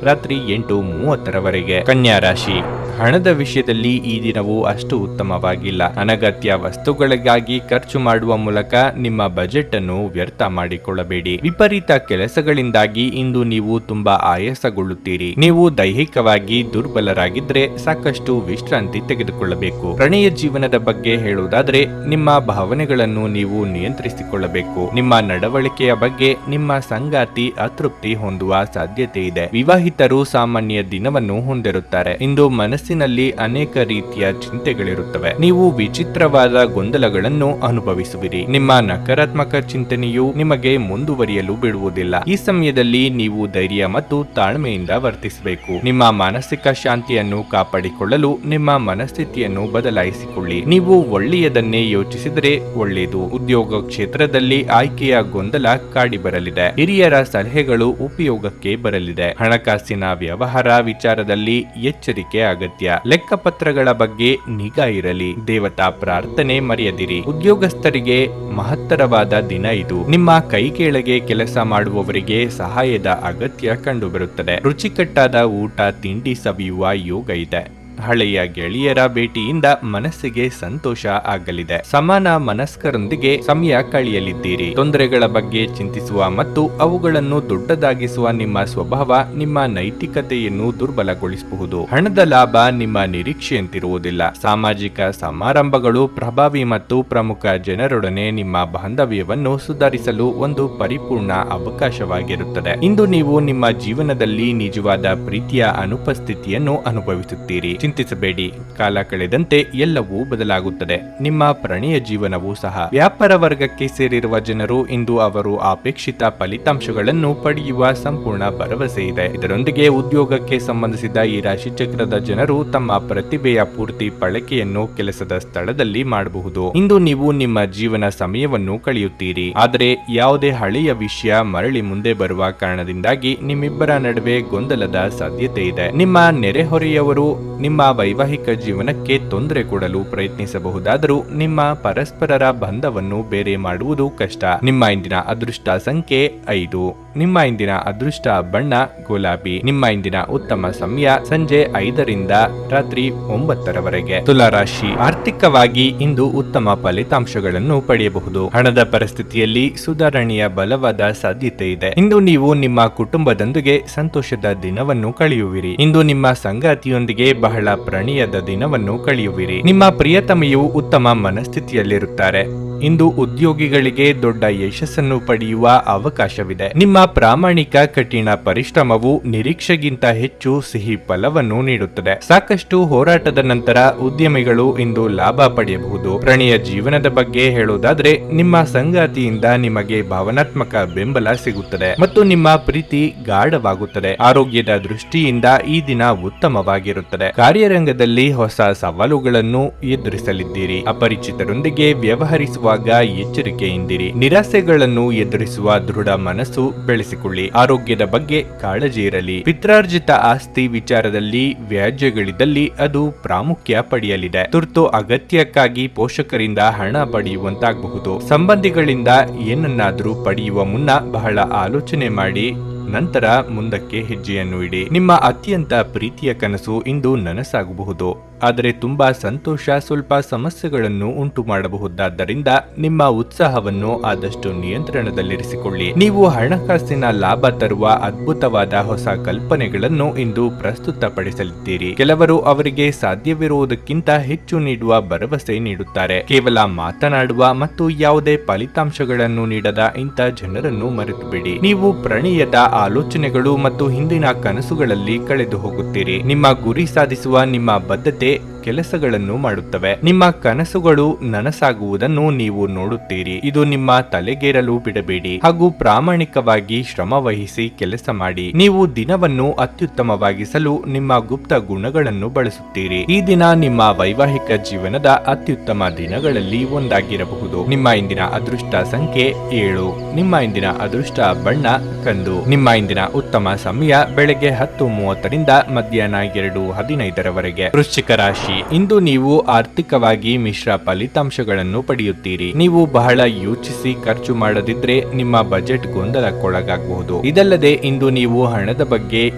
ರಾತ್ರಿ 8:30ರವರೆಗೆ. ಕನ್ಯಾ ರಾಶಿ. ಹಣದ ವಿಷಯದಲ್ಲಿ ಈ ದಿನವು ಅಷ್ಟು ಉತ್ತಮವಾಗಿಲ್ಲ. ಅನಗತ್ಯ ವಸ್ತುಗಳಿಗಾಗಿ ಖರ್ಚು ಮಾಡುವ ಮೂಲಕ ನಿಮ್ಮ ಬಜೆಟ್ ಅನ್ನು ವ್ಯರ್ಥ ಮಾಡಿಕೊಳ್ಳಬೇಡಿ. ವಿಪರೀತ ಕೆಲಸಗಳಿಂದಾಗಿ ಇಂದು ನೀವು ತುಂಬಾ ಆಯಾಸಗೊಳ್ಳುತ್ತೀರಿ. ನೀವು ದೈಹಿಕವಾಗಿ ದುರ್ಬಲರಾಗಿದ್ರೆ ಸಾಕಷ್ಟು ವಿಶ್ರಾಂತಿ ತೆಗೆದುಕೊಳ್ಳಬೇಕು. ಪ್ರಣಯ ಜೀವನದ ಬಗ್ಗೆ ಹೇಳುವುದಾದ್ರೆ ನಿಮ್ಮ ಭಾವನೆಗಳನ್ನು ನೀವು ನಿಯಂತ್ರಿಸಿಕೊಳ್ಳಬೇಕು. ನಿಮ್ಮ ನಡವಳಿಕೆಯ ಬಗ್ಗೆ ನಿಮ್ಮ ಸಂಗಾತಿ ಅತೃಪ್ತಿ ಹೊಂದುವ ಸಾಧ್ಯತೆ ಇದೆ. ವಿವಾಹಿತರು ಸಾಮಾನ್ಯ ದಿನವನ್ನು ಹೊಂದಿರುತ್ತಾರೆ. ಇಂದು ಮನಸ್ಸಿನಲ್ಲಿ ಅನೇಕ ರೀತಿಯ ಚಿಂತೆಗಳಿರುತ್ತವೆ. ನೀವು ವಿಚಿತ್ರವಾದ ಗೊಂದಲಗಳನ್ನು ಅನುಭವಿಸುವಿರಿ. ನಿಮ್ಮ ನಕಾರಾತ್ಮಕ ಚಿಂತನೆಯು ನಿಮಗೆ ಮುಂದುವರಿಯಲು ಬಿಡುವುದಿಲ್ಲ. ಈ ಸಮಯದಲ್ಲಿ ನೀವು ಧೈರ್ಯ ಮತ್ತು ತಾಳ್ಮೆಯಿಂದ ವರ್ತಿಸಬೇಕು. ನಿಮ್ಮ ಮಾನಸಿಕ ಶಾಂತಿಯನ್ನು ಕಾಪಾಡಿಕೊಳ್ಳಲು ನಿಮ್ಮ ಮನಸ್ಥಿತಿಯನ್ನು ಬದಲಾಯಿಸಿಕೊಳ್ಳಿ. ನೀವು ಒಳ್ಳೆಯದನ್ನೇ ಯೋಚಿಸಿದರೆ ಒಳ್ಳೆಯದು. ಉದ್ಯೋಗ ಕ್ಷೇತ್ರದಲ್ಲಿ ಆಯ್ಕೆಯ ಗೊಂದಲ ಕಾಡಿ ಬರಲಿದೆ. ಹಿರಿಯರ ಸಲಹೆಗಳು ಉಪಯೋಗಕ್ಕೆ ಬರಲಿದೆ. ಹಣಕಾಸಿನ ವ್ಯವಹಾರ ವಿಚಾರದಲ್ಲಿ ಎಚ್ಚರಿಕೆ ಅಗತ್ಯ. ಲೆಕ್ಕಪತ್ರಗಳ ಬಗ್ಗೆ ನಿಗಾ ಇರಲಿ. ದೇವತಾ ಪ್ರಾರ್ಥನೆ ಮರೆಯದಿರಿ. ಉದ್ಯೋಗಸ್ಥರಿಗೆ ಮಹತ್ತರವಾದ ದಿನ ಇದು. ನಿಮ್ಮ ಕೈ ಕೆಳಗೆ ಕೆಲಸ ಮಾಡುವವರಿಗೆ ಸಹಾಯದ ಅಗತ್ಯ ಕಂಡುಬರುತ್ತದೆ. ರುಚಿಕಟ್ಟಾದ ಊಟ ತಿಂಡಿ ಸವಿಯುವ ಯೋಗ ಇದೆ. ಹಳೆಯ ಗೆಳೆಯರ ಭೇಟಿಯಿಂದ ಮನಸ್ಸಿಗೆ ಸಂತೋಷ ಆಗಲಿದೆ. ಸಮಾನ ಮನಸ್ಕರೊಂದಿಗೆ ಸಮಯ ಕಳೆಯಲಿದ್ದೀರಿ. ತೊಂದರೆಗಳ ಬಗ್ಗೆ ಚಿಂತಿಸುವ ಮತ್ತು ಅವುಗಳನ್ನು ದೊಡ್ಡದಾಗಿಸುವ ನಿಮ್ಮ ಸ್ವಭಾವ ನಿಮ್ಮ ನೈತಿಕತೆಯನ್ನು ದುರ್ಬಲಗೊಳಿಸಬಹುದು. ಹಣದ ಲಾಭ ನಿಮ್ಮ ನಿರೀಕ್ಷೆಯಂತಿರುವುದಿಲ್ಲ. ಸಾಮಾಜಿಕ ಸಮಾರಂಭಗಳು ಪ್ರಭಾವಿ ಮತ್ತು ಪ್ರಮುಖ ಜನರೊಡನೆ ನಿಮ್ಮ ಬಾಂಧವ್ಯವನ್ನು ಸುಧಾರಿಸಲು ಒಂದು ಪರಿಪೂರ್ಣ ಅವಕಾಶವಾಗಿರುತ್ತದೆ. ಇಂದು ನೀವು ನಿಮ್ಮ ಜೀವನದಲ್ಲಿ ನಿಜವಾದ ಪ್ರೀತಿಯ ಅನುಪಸ್ಥಿತಿಯನ್ನು ಅನುಭವಿಸುತ್ತೀರಿ. ಚಿಂತಿಸಬೇಡಿ, ಕಾಲ ಕಳೆದಂತೆ ಎಲ್ಲವೂ ಬದಲಾಗುತ್ತದೆ. ನಿಮ್ಮ ಪ್ರಣಯ ಜೀವನವೂ ಸಹ. ವ್ಯಾಪಾರ ವರ್ಗಕ್ಕೆ ಸೇರಿರುವ ಜನರು ಇಂದು ಅವರು ಅಪೇಕ್ಷಿತ ಫಲಿತಾಂಶಗಳನ್ನು ಪಡೆಯುವ ಸಂಪೂರ್ಣ ಭರವಸೆ ಇದೆ. ಇದರೊಂದಿಗೆ ಉದ್ಯೋಗಕ್ಕೆ ಸಂಬಂಧಿಸಿದ ಈ ರಾಶಿ ಚಕ್ರದ ಜನರು ತಮ್ಮ ಪ್ರತಿಭೆಯ ಪೂರ್ತಿ ಬಳಕೆಯನ್ನು ಕೆಲಸದ ಸ್ಥಳದಲ್ಲಿ ಮಾಡಬಹುದು. ಇಂದು ನೀವು ನಿಮ್ಮ ಜೀವನ ಸಮಯವನ್ನು ಕಳೆಯುತ್ತೀರಿ, ಆದರೆ ಯಾವುದೇ ಹಳೆಯ ವಿಷಯ ಮರಳಿ ಮುಂದೆ ಬರುವ ಕಾರಣದಿಂದಾಗಿ ನಿಮ್ಮಿಬ್ಬರ ನಡುವೆ ಗೊಂದಲದ ಸಾಧ್ಯತೆ ಇದೆ. ನಿಮ್ಮ ನೆರೆಹೊರೆಯವರು ನಿಮ್ಮ ವೈವಾಹಿಕ ಜೀವನಕ್ಕೆ ತೊಂದರೆ ಕೊಡಲು ಪ್ರಯತ್ನಿಸಬಹುದಾದರೂ ನಿಮ್ಮ ಪರಸ್ಪರರ ಬಂಧವನ್ನು ಬೇರೆ ಮಾಡುವುದು ಕಷ್ಟ. ನಿಮ್ಮ ಇಂದಿನ ಅದೃಷ್ಟ ಸಂಖ್ಯೆ 5. ನಿಮ್ಮ ಇಂದಿನ ಅದೃಷ್ಟ ಬಣ್ಣ ಗುಲಾಬಿ. ನಿಮ್ಮ ಇಂದಿನ ಉತ್ತಮ ಸಮಯ ಸಂಜೆ 5ರಿಂದ ರಾತ್ರಿ 9ರವರೆಗೆ. ತುಲಾ ರಾಶಿ. ಆರ್ಥಿಕವಾಗಿ ಇಂದು ಉತ್ತಮ ಫಲಿತಾಂಶಗಳನ್ನು ಪಡೆಯಬಹುದು. ಹಣದ ಪರಿಸ್ಥಿತಿಯಲ್ಲಿ ಸುಧಾರಣೆಯ ಬಲವಾದ ಸಾಧ್ಯತೆ ಇದೆ. ಇಂದು ನೀವು ನಿಮ್ಮ ಕುಟುಂಬದೊಂದಿಗೆ ಸಂತೋಷದ ದಿನವನ್ನು ಕಳೆಯುವಿರಿ. ಇಂದು ನಿಮ್ಮ ಸಂಗಾತಿಯೊಂದಿಗೆ ಬಹಳ ಪ್ರಣಯದ ದಿನವನ್ನು ಕಳೆಯುವಿರಿ. ನಿಮ್ಮ ಪ್ರಿಯತಮೆಯು ಉತ್ತಮ ಮನಸ್ಥಿತಿಯಲ್ಲಿರುತ್ತಾರೆ. ಇಂದು ಉದ್ಯೋಗಿಗಳಿಗೆ ದೊಡ್ಡ ಯಶಸ್ಸನ್ನು ಪಡೆಯುವ ಅವಕಾಶವಿದೆ. ನಿಮ್ಮ ಪ್ರಾಮಾಣಿಕ ಕಠಿಣ ಪರಿಶ್ರಮವು ನಿರೀಕ್ಷೆಗಿಂತ ಹೆಚ್ಚು ಸಿಹಿ ಫಲವನ್ನು ನೀಡುತ್ತದೆ. ಸಾಕಷ್ಟು ಹೋರಾಟದ ನಂತರ ಉದ್ಯಮಿಗಳು ಇಂದು ಲಾಭ ಪಡೆಯಬಹುದು. ಪ್ರಣಯ ಜೀವನದ ಬಗ್ಗೆ ಹೇಳುವುದಾದ್ರೆ, ನಿಮ್ಮ ಸಂಗಾತಿಯಿಂದ ನಿಮಗೆ ಭಾವನಾತ್ಮಕ ಬೆಂಬಲ ಸಿಗುತ್ತದೆ ಮತ್ತು ನಿಮ್ಮ ಪ್ರೀತಿ ಗಾಢವಾಗುತ್ತದೆ. ಆರೋಗ್ಯದ ದೃಷ್ಟಿಯಿಂದ ಈ ದಿನ ಉತ್ತಮವಾಗಿರುತ್ತದೆ. ಕಾರ್ಯರಂಗದಲ್ಲಿ ಹೊಸ ಸವಾಲುಗಳನ್ನು ಎದುರಿಸಲಿದ್ದೀರಿ. ಅಪರಿಚಿತರೊಂದಿಗೆ ವ್ಯವಹರಿಸುವಾಗ ಎಚ್ಚರಿಕೆಯಿಂದಿರಿ. ನಿರಾಸೆಗಳನ್ನು ಎದುರಿಸುವ ದೃಢ ಮನಸ್ಸು ಬೆಳೆಸಿಕೊಳ್ಳಿ. ಆರೋಗ್ಯದ ಬಗ್ಗೆ ಕಾಳಜಿ ಇರಲಿ. ಪಿತ್ರಾರ್ಜಿತ ಆಸ್ತಿ ವಿಚಾರದಲ್ಲಿ ವ್ಯಾಜ್ಯಗಳಿದ್ದಲ್ಲಿ ಅದು ಪ್ರಾಮುಖ್ಯ ಪಡೆಯಲಿದೆ. ತುರ್ತು ಅಗತ್ಯಕ್ಕಾಗಿ ಪೋಷಕರಿಂದ ಹಣ ಪಡೆಯುವಂತಾಗಬಹುದು. ಸಂಬಂಧಿಗಳಿಂದ ಏನನ್ನಾದರೂ ಪಡೆಯುವ ಮುನ್ನ ಬಹಳ ಆಲೋಚನೆ ಮಾಡಿ ನಂತರ ಮುಂದಕ್ಕೆ ಹೆಜ್ಜೆಯನ್ನು ಇಡಿ. ನಿಮ್ಮ ಅತ್ಯಂತ ಪ್ರೀತಿಯ ಕನಸು ಇಂದು ನನಸಾಗಬಹುದು. ಆದರೆ ತುಂಬಾ ಸಂತೋಷ ಸ್ವಲ್ಪ ಸಮಸ್ಯೆಗಳನ್ನು ಉಂಟು ಮಾಡಬಹುದಾದ್ದರಿಂದ ನಿಮ್ಮ ಉತ್ಸಾಹವನ್ನು ಆದಷ್ಟು ನಿಯಂತ್ರಣದಲ್ಲಿರಿಸಿಕೊಳ್ಳಿ. ನೀವು ಹಣಕಾಸಿನ ಲಾಭ ತರುವ ಅದ್ಭುತವಾದ ಹೊಸ ಕಲ್ಪನೆಗಳನ್ನು ಇಂದು ಪ್ರಸ್ತುತಪಡಿಸಲಿದ್ದೀರಿ. ಕೆಲವರು ಅವರಿಗೆ ಸಾಧ್ಯವಿರುವುದಕ್ಕಿಂತ ಹೆಚ್ಚು ನೀಡುವ ಭರವಸೆ ನೀಡುತ್ತಾರೆ. ಕೇವಲ ಮಾತನಾಡುವ ಮತ್ತು ಯಾವುದೇ ಫಲಿತಾಂಶಗಳನ್ನು ನೀಡದ ಇಂಥ ಜನರನ್ನು ಮರೆತುಬಿಡಿ. ನೀವು ಪ್ರಣಯದ ಆಲೋಚನೆಗಳು ಮತ್ತು ಹಿಂದಿನ ಕನಸುಗಳಲ್ಲಿ ಕಳೆದು ಹೋಗುತ್ತೀರಿ. ನಿಮ್ಮ ಗುರಿ ಸಾಧಿಸುವ ನಿಮ್ಮ ಬದ್ಧತೆ ಕೆಲಸಗಳನ್ನು ಮಾಡುತ್ತವೆ. ನಿಮ್ಮ ಕನಸುಗಳು ನನಸಾಗುವುದನ್ನು ನೀವು ನೋಡುತ್ತೀರಿ. ಇದು ನಿಮ್ಮ ತಲೆಗೇರಲು ಬಿಡಬೇಡಿ ಹಾಗೂ ಪ್ರಾಮಾಣಿಕವಾಗಿ ಶ್ರಮ ವಹಿಸಿ ಕೆಲಸ ಮಾಡಿ. ನೀವು ದಿನವನ್ನು ಅತ್ಯುತ್ತಮವಾಗಿಸಲು ನಿಮ್ಮ ಗುಪ್ತ ಗುಣಗಳನ್ನು ಬಳಸುತ್ತೀರಿ. ಈ ದಿನ ನಿಮ್ಮ ವೈವಾಹಿಕ ಜೀವನದ ಅತ್ಯುತ್ತಮ ದಿನಗಳಲ್ಲಿ ಒಂದಾಗಿರಬಹುದು. ನಿಮ್ಮ ಇಂದಿನ ಅದೃಷ್ಟ ಸಂಖ್ಯೆ 7. ನಿಮ್ಮ ಇಂದಿನ ಅದೃಷ್ಟ ಬಣ್ಣ ಕಂದು. ನಿಮ್ಮ ಇಂದಿನ ಉತ್ತಮ ಸಮಯ ಬೆಳಗ್ಗೆ 10:30ರಿಂದ ಮಧ್ಯಾಹ್ನ 2:15ರವರೆಗೆ. ವೃಶ್ಚಿಕ ರಾಶಿ. ಇಂದು ನೀವು ಆರ್ಥಿಕವಾಗಿ ಮಿಶ್ರ ಫಲಿತಾಂಶಗಳನ್ನು ಪಡೆಯುತ್ತೀರಿ. ನೀವು ಬಹಳ ಯೋಚಿಸಿ ಖರ್ಚು ಮಾಡದಿದ್ರೆ ನಿಮ್ಮ ಬಜೆಟ್ ಗೊಂದಲಕ್ಕೊಳಗಾಗಬಹುದು. ಇದಲ್ಲದೆ ಇಂದು ನೀವು ಹಣದ ಬಗ್ಗೆ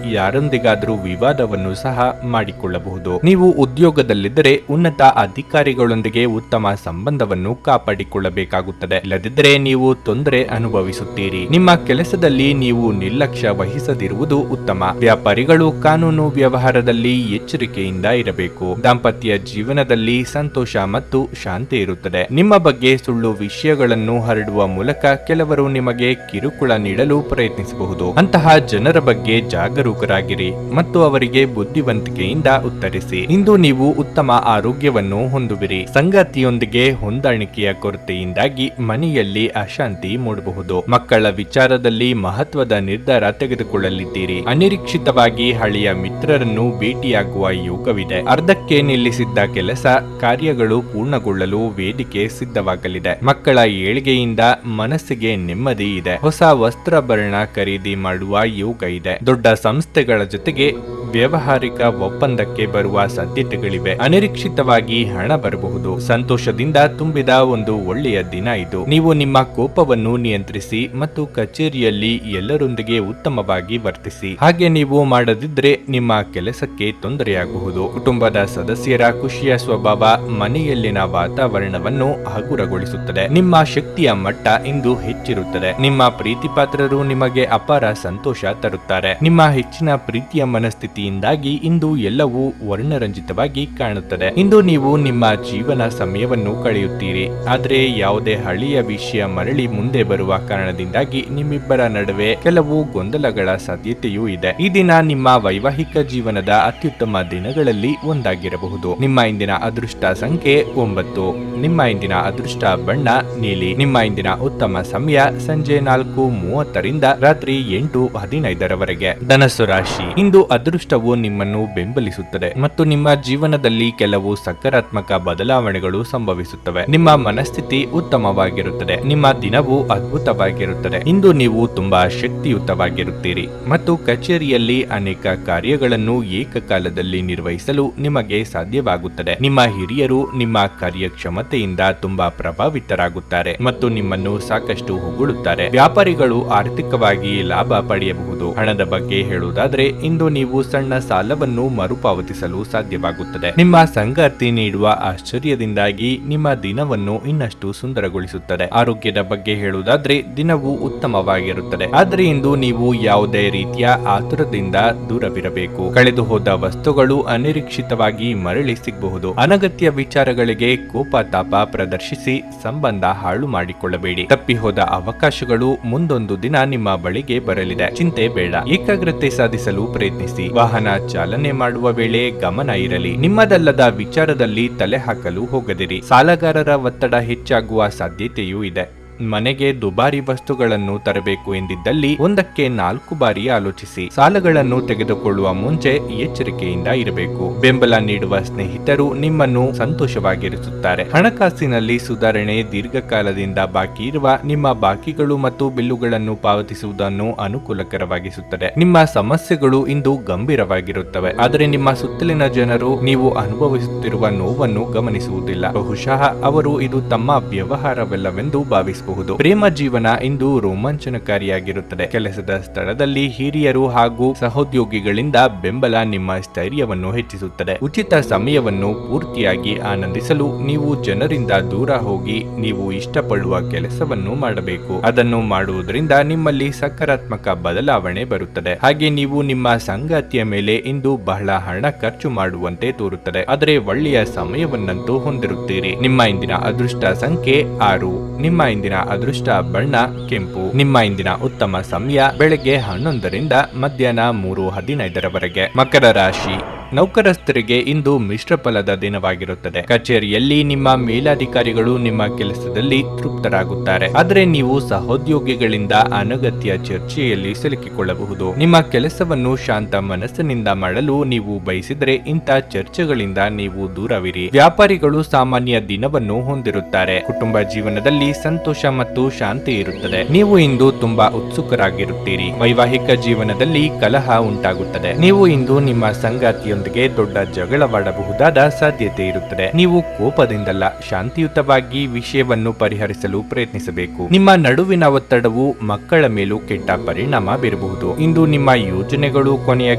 ಯಾರೊಂದಿಗಾದರೂ ವಿವಾದವನ್ನು ಸಹ ಮಾಡಿಕೊಳ್ಳಬಹುದು. ನೀವು ಉದ್ಯೋಗದಲ್ಲಿದ್ದರೆ ಉನ್ನತ ಅಧಿಕಾರಿಗಳೊಂದಿಗೆ ಉತ್ತಮ ಸಂಬಂಧವನ್ನು ಕಾಪಾಡಿಕೊಳ್ಳಬೇಕಾಗುತ್ತದೆ. ಇಲ್ಲದಿದ್ದರೆ ನೀವು ತೊಂದರೆ ಅನುಭವಿಸುತ್ತೀರಿ. ನಿಮ್ಮ ಕೆಲಸದಲ್ಲಿ ನೀವು ನಿರ್ಲಕ್ಷ್ಯ ವಹಿಸದಿರುವುದು ಉತ್ತಮ. ವ್ಯಾಪಾರಿಗಳು ಕಾನೂನು ವ್ಯವಹಾರದಲ್ಲಿ ಎಚ್ಚರಿಕೆಯಿಂದ ಇರಬೇಕು. ದಾಂಪತ್ಯ ಜೀವನದಲ್ಲಿ ಸಂತೋಷ ಮತ್ತು ಶಾಂತಿ ಇರುತ್ತದೆ. ನಿಮ್ಮ ಬಗ್ಗೆ ಸುಳ್ಳು ವಿಷಯಗಳನ್ನು ಹರಡುವ ಮೂಲಕ ಕೆಲವರು ನಿಮಗೆ ಕಿರುಕುಳ ನೀಡಲು ಪ್ರಯತ್ನಿಸಬಹುದು. ಅಂತಹ ಜನರ ಬಗ್ಗೆ ಜಾಗರೂಕರಾಗಿರಿ ಮತ್ತು ಅವರಿಗೆ ಬುದ್ಧಿವಂತಿಕೆಯಿಂದ ಉತ್ತರಿಸಿ. ಇಂದು ನೀವು ಉತ್ತಮ ಆರೋಗ್ಯವನ್ನು ಹೊಂದುವಿರಿ. ಸಂಗಾತಿಯೊಂದಿಗೆ ಹೊಂದಾಣಿಕೆಯ ಕೊರತೆಯಿಂದಾಗಿ ಮನೆಯಲ್ಲಿ ಅಶಾಂತಿ ಮೂಡಬಹುದು. ಮಕ್ಕಳ ವಿಚಾರದಲ್ಲಿ ಮಹತ್ವದ ನಿರ್ಧಾರ ತೆಗೆದುಕೊಳ್ಳಲಿದ್ದೀರಿ. ಅನಿರೀಕ್ಷಿತವಾಗಿ ಹಳೆಯ ಮಿತ್ರರನ್ನು ಭೇಟಿಯಾಗುವ ಯೋಗವಿದೆ. ಅರ್ಧಕ್ಕೆ ನಿಲ್ಲಿಸಿದ್ದ ಕೆಲಸ ಕಾರ್ಯಗಳು ಪೂರ್ಣಗೊಳ್ಳಲು ವೇದಿಕೆ ಸಿದ್ಧವಾಗಲಿದೆ. ಮಕ್ಕಳ ಏಳಿಗೆಯಿಂದ ಮನಸ್ಸಿಗೆ ನೆಮ್ಮದಿ ಇದೆ. ಹೊಸ ವಸ್ತ್ರಾಭರಣ ಖರೀದಿ ಮಾಡುವ ಯೋಗ ಇದೆ. ದೊಡ್ಡ ಸಂಸ್ಥೆಗಳ ಜೊತೆಗೆ ವ್ಯಾವಹಾರಿಕ ಒಪ್ಪಂದಕ್ಕೆ ಬರುವ ಸಾಧ್ಯತೆಗಳಿವೆ. ಅನಿರೀಕ್ಷಿತವಾಗಿ ಹಣ ಬರಬಹುದು. ಸಂತೋಷದಿಂದ ತುಂಬಿದ ಒಂದು ಒಳ್ಳೆಯ ದಿನ ಇದು. ನೀವು ನಿಮ್ಮ ಕೋಪವನ್ನು ನಿಯಂತ್ರಿಸಿ ಮತ್ತು ಕಚೇರಿಯಲ್ಲಿ ಎಲ್ಲರೊಂದಿಗೆ ಉತ್ತಮವಾಗಿ ವರ್ತಿಸಿ. ಹಾಗೆ ನೀವು ಮಾಡದಿದ್ರೆ ನಿಮ್ಮ ಕೆಲಸಕ್ಕೆ ತೊಂದರೆಯಾಗಬಹುದು. ಕುಟುಂಬದ ಸದಸ್ಯರ ಖುಷಿಯ ಸ್ವಭಾವ ಮನೆಯಲ್ಲಿನ ವಾತಾವರಣವನ್ನು ಹಗುರಗೊಳಿಸುತ್ತದೆ. ನಿಮ್ಮ ಶಕ್ತಿಯ ಮಟ್ಟ ಇಂದು ಹೆಚ್ಚಿರುತ್ತದೆ. ನಿಮ್ಮ ಪ್ರೀತಿ ಪಾತ್ರರು ನಿಮಗೆ ಅಪಾರ ಸಂತೋಷ ತರುತ್ತಾರೆ. ನಿಮ್ಮ ಹೆಚ್ಚಿನ ಪ್ರೀತಿಯ ಮನಸ್ಥಿತಿಯಿಂದಾಗಿ ಇಂದು ಎಲ್ಲವೂ ವರ್ಣರಂಜಿತವಾಗಿ ಕಾಣುತ್ತದೆ. ಇಂದು ನೀವು ನಿಮ್ಮ ಜೀವನ ಸಮಯವನ್ನು ಕಳೆಯುತ್ತೀರಿ. ಆದರೆ ಯಾವುದೇ ಹಳೆಯ ವಿಷಯ ಮರಳಿ ಮುಂದೆ ಬರುವ ಕಾರಣದಿಂದಾಗಿ ನಿಮ್ಮಿಬ್ಬರ ನಡುವೆ ಕೆಲವು ಗೊಂದಲಗಳ ಸಾಧ್ಯತೆಯೂ ಇದೆ. ಈ ದಿನ ನಿಮ್ಮ ವೈವಾಹಿಕ ಜೀವನದ ಅತ್ಯುತ್ತಮ ದಿನಗಳಲ್ಲಿ ಒಂದಾಗಿರಬಹುದು. ನಿಮ್ಮ ಇಂದಿನ ಅದೃಷ್ಟ ಸಂಖ್ಯೆ 9. ನಿಮ್ಮ ಇಂದಿನ ಅದೃಷ್ಟ ಬಣ್ಣ ನೀಲಿ. ನಿಮ್ಮ ಇಂದಿನ ಉತ್ತಮ ಸಮಯ ಸಂಜೆ 4:30ರಿಂದ ರಾತ್ರಿ 8:15ರವರೆಗೆ. ಧನಸ್ಸು ರಾಶಿ. ಇಂದು ಅದೃಷ್ಟವು ನಿಮ್ಮನ್ನು ಬೆಂಬಲಿಸುತ್ತದೆ ಮತ್ತು ನಿಮ್ಮ ಜೀವನದಲ್ಲಿ ಕೆಲವು ಸಕಾರಾತ್ಮಕ ಬದಲಾವಣೆಗಳು ಸಂಭವಿಸುತ್ತವೆ. ನಿಮ್ಮ ಮನಸ್ಥಿತಿ ಉತ್ತಮವಾಗಿರುತ್ತದೆ. ನಿಮ್ಮ ದಿನವು ಅದ್ಭುತವಾಗಿರುತ್ತದೆ. ಇಂದು ನೀವು ತುಂಬಾ ಶಕ್ತಿಯುತವಾಗಿರುತ್ತೀರಿ ಮತ್ತು ಕಚೇರಿಯಲ್ಲಿ ಅನೇಕ ಕಾರ್ಯಗಳನ್ನು ಏಕಕಾಲದಲ್ಲಿ ನಿರ್ವಹಿಸಲು ನಿಮಗೆ ಸಾಧ್ಯವಾಗುತ್ತದೆ. ನಿಮ್ಮ ಹಿರಿಯರು ನಿಮ್ಮ ಕಾರ್ಯಕ್ಷಮತೆಯಿಂದ ತುಂಬಾ ಪ್ರಭಾವಿತರಾಗುತ್ತಾರೆ ಮತ್ತು ನಿಮ್ಮನ್ನು ಸಾಕಷ್ಟು ಹೊಗಳುತ್ತಾರೆ. ವ್ಯಾಪಾರಿಗಳು ಆರ್ಥಿಕವಾಗಿ ಲಾಭ ಪಡೆಯಬಹುದು. ಹಣದ ಬಗ್ಗೆ ಹೇಳುವುದಾದ್ರೆ ಇಂದು ನೀವು ಸಣ್ಣ ಸಾಲವನ್ನು ಮರುಪಾವತಿಸಲು ಸಾಧ್ಯವಾಗುತ್ತದೆ. ನಿಮ್ಮ ಸಂಗಾತಿ ನೀಡುವ ಆಶ್ಚರ್ಯದಿಂದಾಗಿ ನಿಮ್ಮ ದಿನವನ್ನು ಇನ್ನಷ್ಟು ಸುಂದರಗೊಳಿಸುತ್ತದೆ. ಆರೋಗ್ಯದ ಬಗ್ಗೆ ಹೇಳುವುದಾದ್ರೆ ದಿನವು ಉತ್ತಮವಾಗಿರುತ್ತದೆ. ಆದ್ರೆ ಇಂದು ನೀವು ಯಾವುದೇ ರೀತಿಯ ಆತುರದಿಂದ ದೂರವಿರಬೇಕು. ಕಳೆದು ಹೋದ ವಸ್ತುಗಳು ಅನಿರೀಕ್ಷಿತವಾಗಿ ಮರಳಿ ಸಿಗಬಹುದು. ಅನಗತ್ಯ ವಿಚಾರಗಳಿಗೆ ಕೋಪ ತಾಪ ಪ್ರದರ್ಶಿಸಿ ಸಂಬಂಧ ಹಾಳು ಮಾಡಿಕೊಳ್ಳಬೇಡಿ. ತಪ್ಪಿ ಹೋದ ಅವಕಾಶಗಳು ಮುಂದೊಂದು ದಿನ ನಿಮ್ಮ ಬಳಿಗೆ ಬರಲಿದೆ. ಚಿಂತೆ ಬೇಡ. ಏಕಾಗ್ರತೆ ಸಾಧಿಸಲು ಪ್ರಯತ್ನಿಸಿ. ವಾಹನ ಚಾಲನೆ ಮಾಡುವ ವೇಳೆ ಗಮನ ಇರಲಿ. ನಿಮ್ಮದಲ್ಲದ ವಿಚಾರದಲ್ಲಿ ತಲೆ ಹಾಕಲು ಹೋಗದಿರಿ. ಸಾಲಗಾರರ ಒತ್ತಡ ಹೆಚ್ಚಾಗುವ ಸಾಧ್ಯತೆಯೂ ಇದೆ. ಮನೆಗೆ ದುಬಾರಿ ವಸ್ತುಗಳನ್ನು ತರಬೇಕು ಎಂದಿದ್ದಲ್ಲಿ ಒಂದಕ್ಕೆ 4 ಬಾರಿ ಆಲೋಚಿಸಿ. ಸಾಲಗಳನ್ನು ತೆಗೆದುಕೊಳ್ಳುವ ಮುಂಚೆ ಎಚ್ಚರಿಕೆಯಿಂದ ಇರಬೇಕು. ಬೆಂಬಲ ನೀಡುವ ಸ್ನೇಹಿತರು ನಿಮ್ಮನ್ನು ಸಂತೋಷವಾಗಿರಿಸುತ್ತಾರೆ. ಹಣಕಾಸಿನಲ್ಲಿ ಸುಧಾರಣೆ ದೀರ್ಘಕಾಲದಿಂದ ಬಾಕಿ ಇರುವ ನಿಮ್ಮ ಬಾಕಿಗಳು ಮತ್ತು ಬಿಲ್ಲುಗಳನ್ನು ಪಾವತಿಸುವುದನ್ನು ಅನುಕೂಲಕರವಾಗಿಸುತ್ತದೆ. ನಿಮ್ಮ ಸಮಸ್ಯೆಗಳು ಇಂದು ಗಂಭೀರವಾಗಿರುತ್ತವೆ, ಆದರೆ ನಿಮ್ಮ ಸುತ್ತಲಿನ ಜನರು ನೀವು ಅನುಭವಿಸುತ್ತಿರುವ ನೋವನ್ನು ಗಮನಿಸುವುದಿಲ್ಲ. ಬಹುಶಃ ಅವರು ಇದು ತಮ್ಮ ವ್ಯವಹಾರವಲ್ಲವೆಂದು ಭಾವಿಸುತ್ತಾರೆ. ಪ್ರೇಮ ಜೀವನ ಇಂದು ರೋಮಾಂಚನಕಾರಿಯಾಗಿರುತ್ತದೆ. ಕೆಲಸದ ಸ್ಥಳದಲ್ಲಿ ಹಿರಿಯರು ಹಾಗೂ ಸಹೋದ್ಯೋಗಿಗಳಿಂದ ಬೆಂಬಲ ನಿಮ್ಮ ಸ್ಥೈರ್ಯವನ್ನು ಹೆಚ್ಚಿಸುತ್ತದೆ. ಉಚಿತ ಸಮಯವನ್ನು ಪೂರ್ತಿಯಾಗಿ ಆನಂದಿಸಲು ನೀವು ಜನರಿಂದ ದೂರ ಹೋಗಿ ನೀವು ಇಷ್ಟಪಡುವ ಕೆಲಸವನ್ನು ಮಾಡಬೇಕು. ಅದನ್ನು ಮಾಡುವುದರಿಂದ ನಿಮ್ಮಲ್ಲಿ ಸಕಾರಾತ್ಮಕ ಬದಲಾವಣೆ ಬರುತ್ತದೆ. ಹಾಗೆ ನೀವು ನಿಮ್ಮ ಸಂಗಾತಿಯ ಮೇಲೆ ಇಂದು ಬಹಳ ಹಣ ಖರ್ಚು ಮಾಡುವಂತೆ ತೋರುತ್ತದೆ, ಆದರೆ ಒಳ್ಳೆಯ ಸಮಯವನ್ನಂತೂ ಹೊಂದಿರುತ್ತೀರಿ. ನಿಮ್ಮ ಇಂದಿನ ಅದೃಷ್ಟ ಸಂಖ್ಯೆ 6. ನಿಮ್ಮ ಇಂದಿನ ಅದೃಷ್ಟ ಬಣ್ಣ ಕೆಂಪು. ನಿಮ್ಮ ಇಂದಿನ ಉತ್ತಮ ಸಮಯ ಬೆಳಗ್ಗೆ 11ರಿಂದ ಮಧ್ಯಾಹ್ನ 3:15 ಮಕರ ರಾಶಿ. ನೌಕರಸ್ಥರಿಗೆ ಇಂದು ಮಿಶ್ರ ಫಲದ ದಿನವಾಗಿರುತ್ತದೆ. ಕಚೇರಿಯಲ್ಲಿ ನಿಮ್ಮ ಮೇಲಾಧಿಕಾರಿಗಳು ನಿಮ್ಮ ಕೆಲಸದಲ್ಲಿ ತೃಪ್ತರಾಗುತ್ತಾರೆ, ಆದರೆ ನೀವು ಸಹೋದ್ಯೋಗಿಗಳಿಂದ ಅನಗತ್ಯ ಚರ್ಚೆಯಲ್ಲಿ ಸಿಲುಕಿಕೊಳ್ಳಬಹುದು. ನಿಮ್ಮ ಕೆಲಸವನ್ನು ಶಾಂತ ಮನಸ್ಸಿನಿಂದ ಮಾಡಲು ನೀವು ಬಯಸಿದರೆ ಇಂಥ ಚರ್ಚೆಗಳಿಂದ ನೀವು ದೂರವಿರಿ. ವ್ಯಾಪಾರಿಗಳು ಸಾಮಾನ್ಯ ದಿನವನ್ನು ಹೊಂದಿರುತ್ತಾರೆ. ಕುಟುಂಬ ಜೀವನದಲ್ಲಿ ಸಂತೋಷ ಮತ್ತು ಶಾಂತಿ ಇರುತ್ತದೆ. ನೀವು ಇಂದು ತುಂಬಾ ಉತ್ಸುಕರಾಗಿರುತ್ತೀರಿ. ವೈವಾಹಿಕ ಜೀವನದಲ್ಲಿ ಕಲಹ ಉಂಟಾಗುತ್ತದೆ. ನೀವು ಇಂದು ನಿಮ್ಮ ಸಂಗಾತಿಯೊಂದಿಗೆ ದೊಡ್ಡ ಜಗಳವಾಡಬಹುದಾದ ಸಾಧ್ಯತೆ ಇರುತ್ತದೆ. ನೀವು ಕೋಪದಿಂದಲ್ಲ, ಶಾಂತಿಯುತವಾಗಿ ವಿಷಯವನ್ನು ಪರಿಹರಿಸಲು ಪ್ರಯತ್ನಿಸಬೇಕು. ನಿಮ್ಮ ನಡುವಿನ ಒತ್ತಡವು ಮಕ್ಕಳ ಮೇಲೂ ಕೆಟ್ಟ ಪರಿಣಾಮ ಬೀರಬಹುದು. ಇಂದು ನಿಮ್ಮ ಯೋಜನೆಗಳು ಕೊನೆಯ